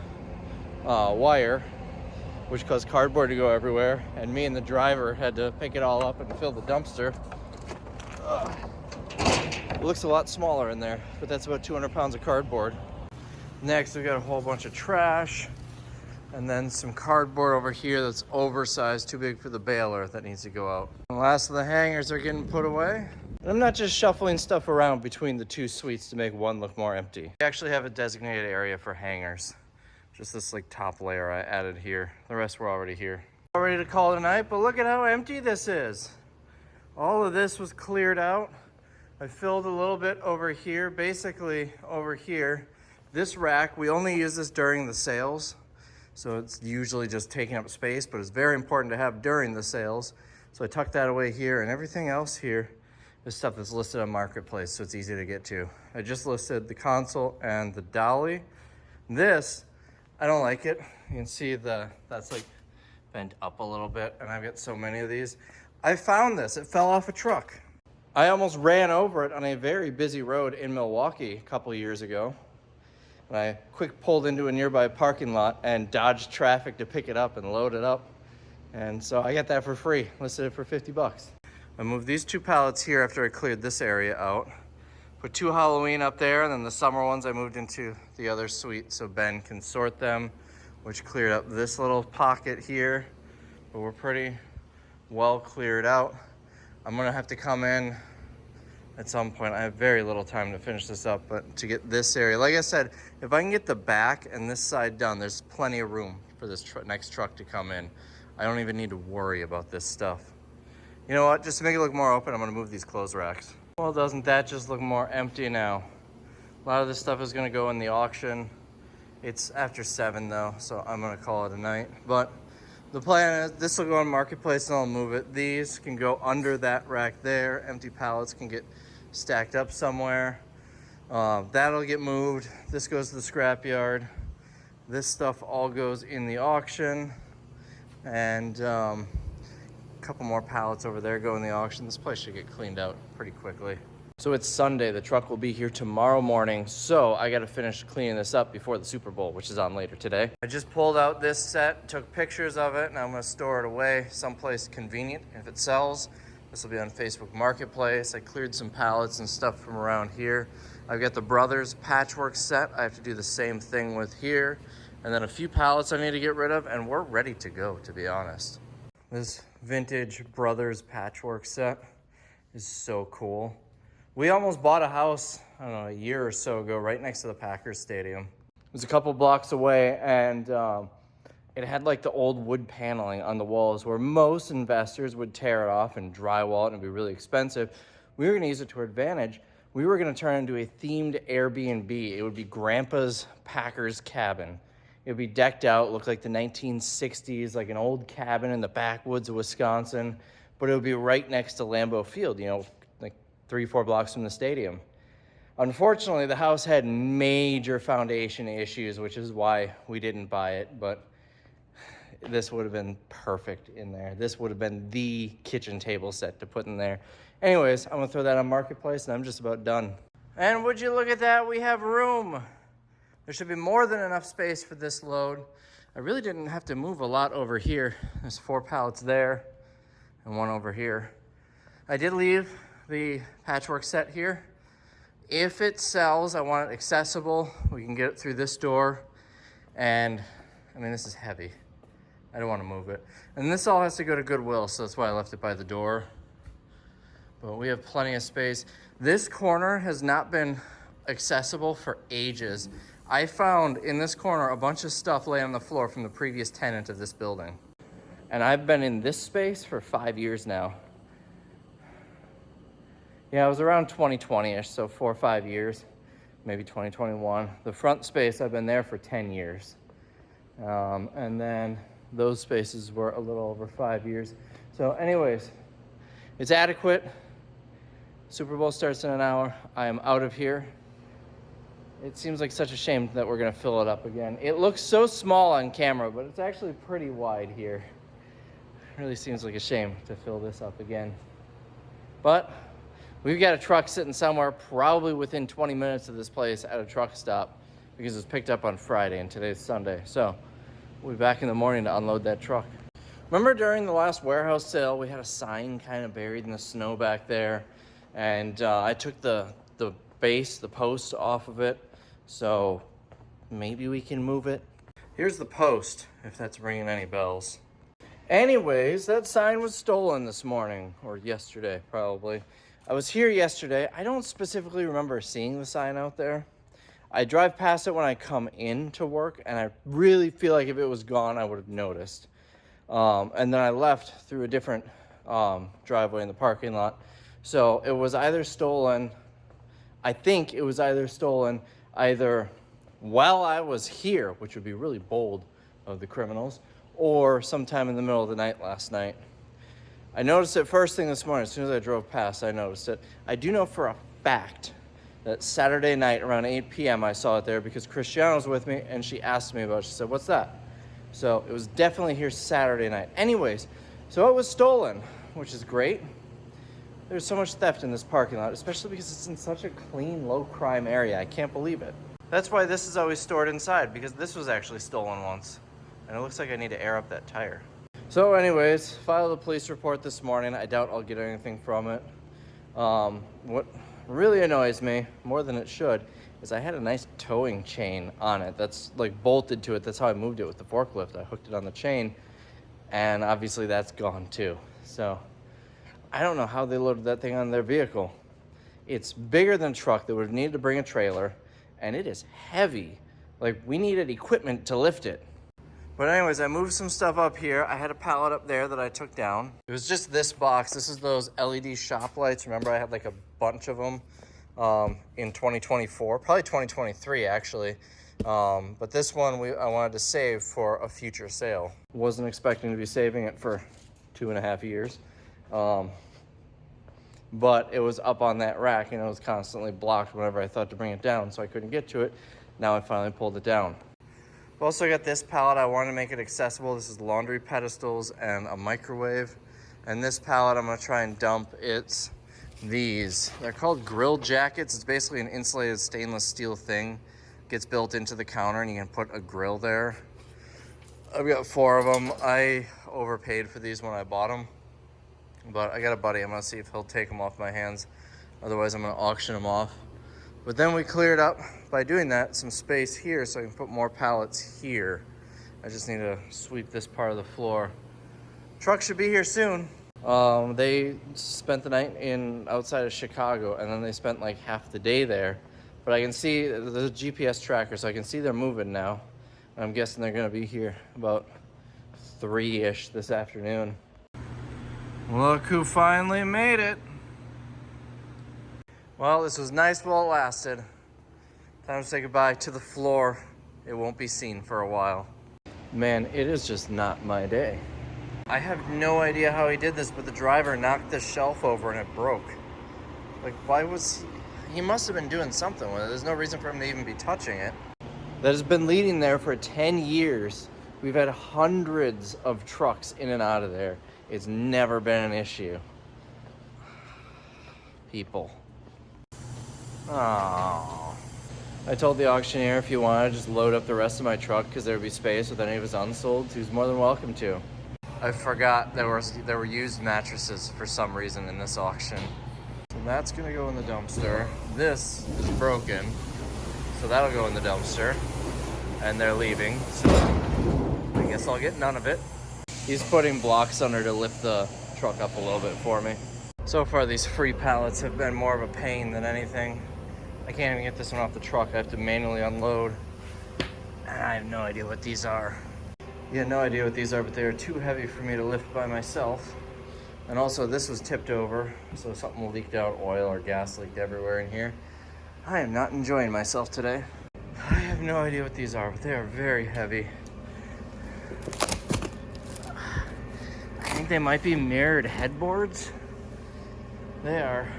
wire, which caused cardboard to go everywhere, and me and the driver had to pick it all up and fill the dumpster. It looks a lot smaller in there, but that's about 200 pounds of cardboard. Next, we got a whole bunch of trash, and then some cardboard over here that's oversized, too big for the baler, that needs to go out. The last of the hangers are getting put away. And I'm not just shuffling stuff around between the 2 suites to make one look more empty. We actually have a designated area for hangers. Just this like top layer I added here. The rest were already here. All ready to call it a night, but look at how empty this is. All of this was cleared out. I filled a little bit over here, basically over here. This rack, we only use this during the sales. So it's usually just taking up space, but it's very important to have during the sales. So I tucked that away here, and everything else here is stuff that's listed on Marketplace, so it's easy to get to. I just listed the console and the dolly. This, I don't like it. You can see that's like bent up a little bit, and I've got so many of these. I found this, it fell off a truck. I almost ran over it on a very busy road in Milwaukee a couple years ago. And I quick pulled into a nearby parking lot and dodged traffic to pick it up and load it up. And so I got that for free, listed it for 50 bucks. I moved these 2 pallets here after I cleared this area out. Put 2 Halloween up there, and then the summer ones I moved into the other suite so Ben can sort them, which cleared up this little pocket here. But we're pretty well cleared out. I'm gonna have to come in at some point. I have very little time to finish this up, but to get this area, like I said, if I can get the back and this side done, there's plenty of room for this next truck to come in. I don't even need to worry about this stuff. You know what, just to make it look more open, I'm gonna move these clothes racks. Well, doesn't that just look more empty now? A lot of this stuff is gonna go in the auction. It's after 7 though, so I'm gonna call it a night. But the plan is this will go on Marketplace and I'll move it. These can go under that rack there. Empty pallets can get stacked up somewhere. That'll get moved. This goes to the scrapyard. This stuff all goes in the auction. And a couple more pallets over there go in the auction. This place should get cleaned out pretty quickly. So it's Sunday. The truck will be here tomorrow morning. So I got to finish cleaning this up before the Super Bowl, which is on later today. I just pulled out this set, took pictures of it, and I'm going to store it away someplace convenient. If it sells, this will be on Facebook Marketplace. I cleared some pallets and stuff from around here. I've got the Brothers patchwork set. I have to do the same thing with here. And then a few pallets I need to get rid of, and we're ready to go, to be honest. This vintage Brothers patchwork set is so cool. We almost bought a house, I don't know, a year or so ago, right next to the Packers Stadium. It was a couple blocks away, and it had like the old wood paneling on the walls where most investors would tear it off and drywall it and it'd be really expensive. We were gonna use it to our advantage. We were gonna turn it into a themed Airbnb. It would be Grandpa's Packers cabin. It would be decked out, look like the 1960s, like an old cabin in the backwoods of Wisconsin, but it would be right next to Lambeau Field, you know, like 3-4 blocks from the stadium. Unfortunately, the house had major foundation issues, which is why we didn't buy it, but this would have been perfect in there. This would have been the kitchen table set to put in there. Anyways, I'm gonna throw that on Marketplace and I'm just about done. And would you look at that, we have room. There should be more than enough space for this load. I really didn't have to move a lot over here. There's 4 pallets there and 1 over here. I did leave the patchwork set here. If it sells, I want it accessible. We can get it through this door. And I mean, this is heavy. I don't want to move it. And this all has to go to Goodwill, so that's why I left it by the door. But we have plenty of space. This corner has not been accessible for ages. I found in this corner a bunch of stuff laying on the floor from the previous tenant of this building. And I've been in this space for 5 years now. Yeah, it was around 2020-ish, so 4 or 5 years, maybe 2021. The front space, I've been there for 10 years. And then those spaces were a little over 5 years. So anyways, it's adequate. Super Bowl starts in an hour. I am out of here. It seems like such a shame that we're gonna fill it up again. It looks so small on camera, but it's actually pretty wide here. It really seems like a shame to fill this up again. But we've got a truck sitting somewhere probably within 20 minutes of this place at a truck stop because it was picked up on Friday and today's Sunday. So we'll be back in the morning to unload that truck. Remember during the last warehouse sale, we had a sign kind of buried in the snow back there. And I took the base, the post off of it. So maybe we can move it. Here's the post, if that's ringing any bells. Anyways, that sign was stolen this morning, or yesterday probably. I was here yesterday. I don't specifically remember seeing the sign out there. I drive past it when I come in to work, and I really feel like if it was gone, I would have noticed. And then I left through a different driveway in the parking lot. So it was either stolen, I think it was either stolen either while I was here, which would be really bold of the criminals, or sometime in the middle of the night last night. I noticed it first thing this morning. As soon as I drove past, I noticed it. I do know for a fact that Saturday night around 8 p.m. I saw it there because Christiana was with me and she asked me about it. She said, "What's that?" So it was definitely here Saturday night. Anyways, so it was stolen, which is great. There's so much theft in this parking lot, especially because it's in such a clean, low crime area. I can't believe it. That's why this is always stored inside, because this was actually stolen once. And it looks like I need to air up that tire. So anyways, filed a police report this morning. I doubt I'll get anything from it. What really annoys me, more than it should, is I had a nice towing chain on it that's like bolted to it. That's how I moved it with the forklift. I hooked it on the chain. and obviously that's gone too. So I don't know how they loaded that thing on their vehicle. It's bigger than a truck. They would have needed to bring a trailer, and it is heavy. Like, we needed equipment to lift it. But anyways, I moved some stuff up here. I had a pallet up there that I took down. It was just this box. This is those LED shop lights. Remember, I had like a bunch of them in 2024, probably 2023 actually. But this one I wanted to save for a future sale. Wasn't expecting to be saving it for 2.5 years. But it was up on that rack and it was constantly blocked whenever I thought to bring it down, so I couldn't get to it. Now I finally pulled it down. I've also got this pallet. I wanted to make it accessible. This is laundry pedestals and a microwave. And this pallet I'm gonna try and dump. It's these. They're called grill jackets. It's basically an insulated stainless steel thing. Gets built into the counter and you can put a grill there. I've got 4 of them. I overpaid for these when I bought them. But I got a buddy. I'm gonna see if he'll take them off my hands. Otherwise I'm gonna auction them off. But then we cleared up, by doing that, some space here so I can put more pallets here. I just need to sweep this part of the floor. Truck should be here soon. They spent the night outside of Chicago, and then they spent like half the day there. But I can see there's a GPS tracker, so I can see they're moving now. And I'm guessing they're gonna be here about 3-ish this afternoon. Look who finally made it. Well, this was nice while it lasted. Time to say goodbye to the floor. It won't be seen for a while. Man, it is just not my day. I have no idea how he did this, but the driver knocked the shelf over and it broke. Like, why was he must have been doing something with it. There's no reason for him to even be touching it. That has been leading there for 10 years. We've had hundreds of trucks in and out of there. It's never been an issue. People. Oh. I told the auctioneer if he wanted to just load up the rest of my truck because there would be space with any of his unsolds. He was more than welcome to. I forgot there were used mattresses for some reason in this auction. So that's gonna go in the dumpster. This is broken, so that'll go in the dumpster. And they're leaving, so I guess I'll get none of it. He's putting blocks under to lift the truck up a little bit for me. So far, these free pallets have been more of a pain than anything. I can't even get this one off the truck. I have to manually unload. And I have no idea what these are. Yeah, no idea what these are, but they are too heavy for me to lift by myself. And also, this was tipped over, so something leaked out, oil or gas leaked everywhere in here. I am not enjoying myself today. I have no idea what these are, but they are very heavy. I think they might be mirrored headboards. They are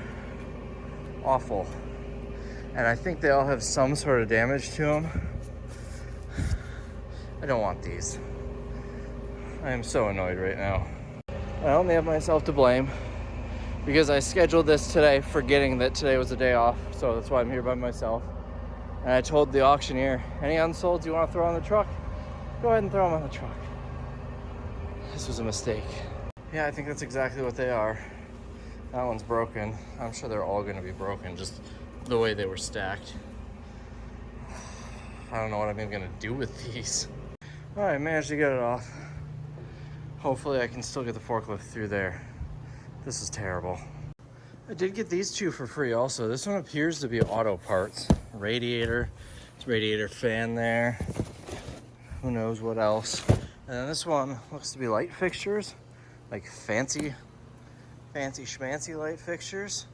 awful. And I think they all have some sort of damage to them. I don't want these. I am so annoyed right now. I only have myself to blame because I scheduled this today forgetting that today was a day off. So that's why I'm here by myself. And I told the auctioneer, any unsolds you want to throw on the truck? Go ahead and throw them on the truck. This was a mistake. Yeah, I think that's exactly what they are. That one's broken. I'm sure they're all gonna be broken, just the way they were stacked. I don't know what I'm even gonna do with these. All right, managed to get it off. Hopefully I can still get the forklift through there. This is terrible. I did get these 2 for free also. This one appears to be auto parts. Radiator, it's radiator fan there. Who knows what else. And then this one looks to be light fixtures, like fancy schmancy light fixtures.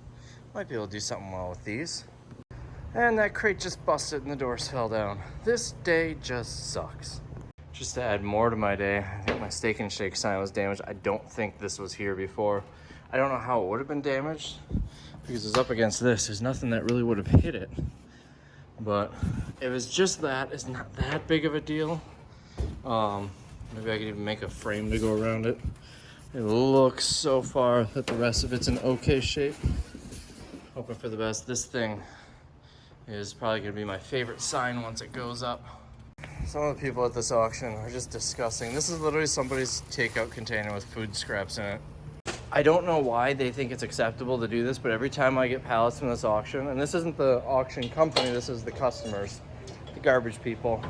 Might be able to do something well with these. And that crate just busted and the doors fell down. This day just sucks. Just to add more to my day, I think my Steak and Shake sign was damaged. I don't think this was here before. I don't know how it would have been damaged because it's up against this. There's nothing that really would have hit it. But if it's just that, it's not that big of a deal. Maybe I could even make a frame to go around it. It looks so far that the rest of it's in okay shape. Hoping for the best. This thing is probably gonna be my favorite sign once it goes up. Some of the people at this auction are just disgusting. This is literally somebody's takeout container with food scraps in it. I don't know why they think it's acceptable to do this, but every time I get pallets from this auction, and this isn't the auction company, this is the customers, the garbage people.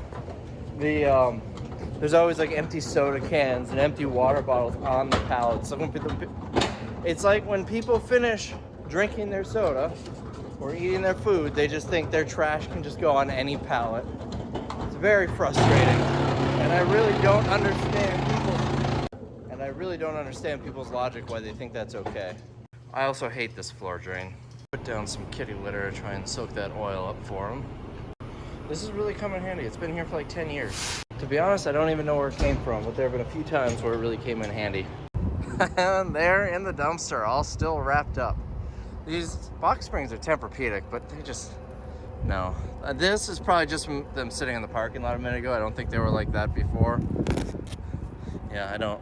there's always like empty soda cans and empty water bottles on the pallets. So when it's like when people finish drinking their soda or eating their food, they just think their trash can just go on any pallet. It's very frustrating, and I really don't understand people's logic why they think that's okay. I also hate this floor drain. Put down some kitty litter to try and soak that oil up for them. This is really come in handy. It's been here for like 10 years. To be honest, I don't even know where it came from, but there have been a few times where it really came in handy. And they're in the dumpster, all still wrapped up. These box springs are Tempur-Pedic, but they just, no. This is probably just from them sitting in the parking lot a minute ago. I don't think they were like that before. Yeah, I don't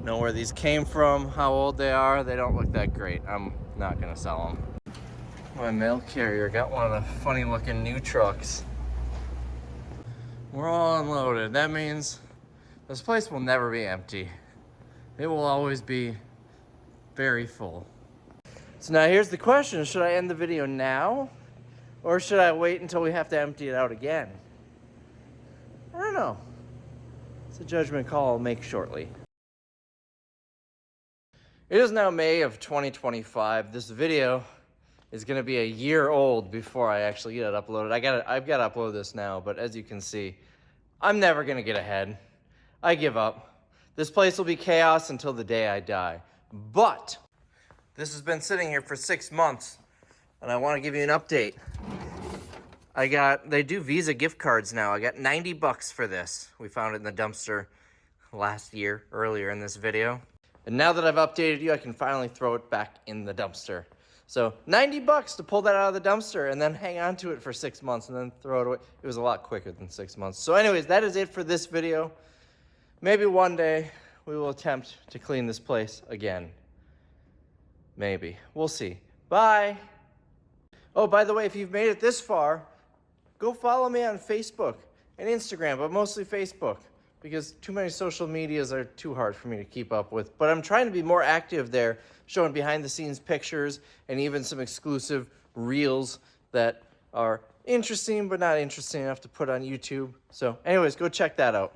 know where these came from, how old they are. They don't look that great. I'm not gonna sell them. My mail carrier got one of the funny looking new trucks. We're all unloaded. That means this place will never be empty. It will always be very full. So now here's the question. Should I end the video now? Or should I wait until we have to empty it out again? I don't know. It's a judgment call I'll make shortly. It is now May of 2025. This video is gonna be a year old before I actually get it uploaded. I've got to upload this now, but as you can see, I'm never gonna get ahead. I give up. This place will be chaos until the day I die. But this has been sitting here for 6 months, and I wanna give you an update. They do Visa gift cards now. I got $90 for this. We found it in the dumpster last year, earlier in this video. And now that I've updated you, I can finally throw it back in the dumpster. So $90 to pull that out of the dumpster and then hang on to it for 6 months and then throw it away. It was a lot quicker than 6 months. So anyways, that is it for this video. Maybe one day we will attempt to clean this place again. Maybe. We'll see. Bye. Oh, by the way, if you've made it this far, go follow me on Facebook and Instagram, but mostly Facebook, because too many social medias are too hard for me to keep up with. But I'm trying to be more active there, showing behind the scenes pictures and even some exclusive reels that are interesting but not interesting enough to put on YouTube. So anyways, go check that out.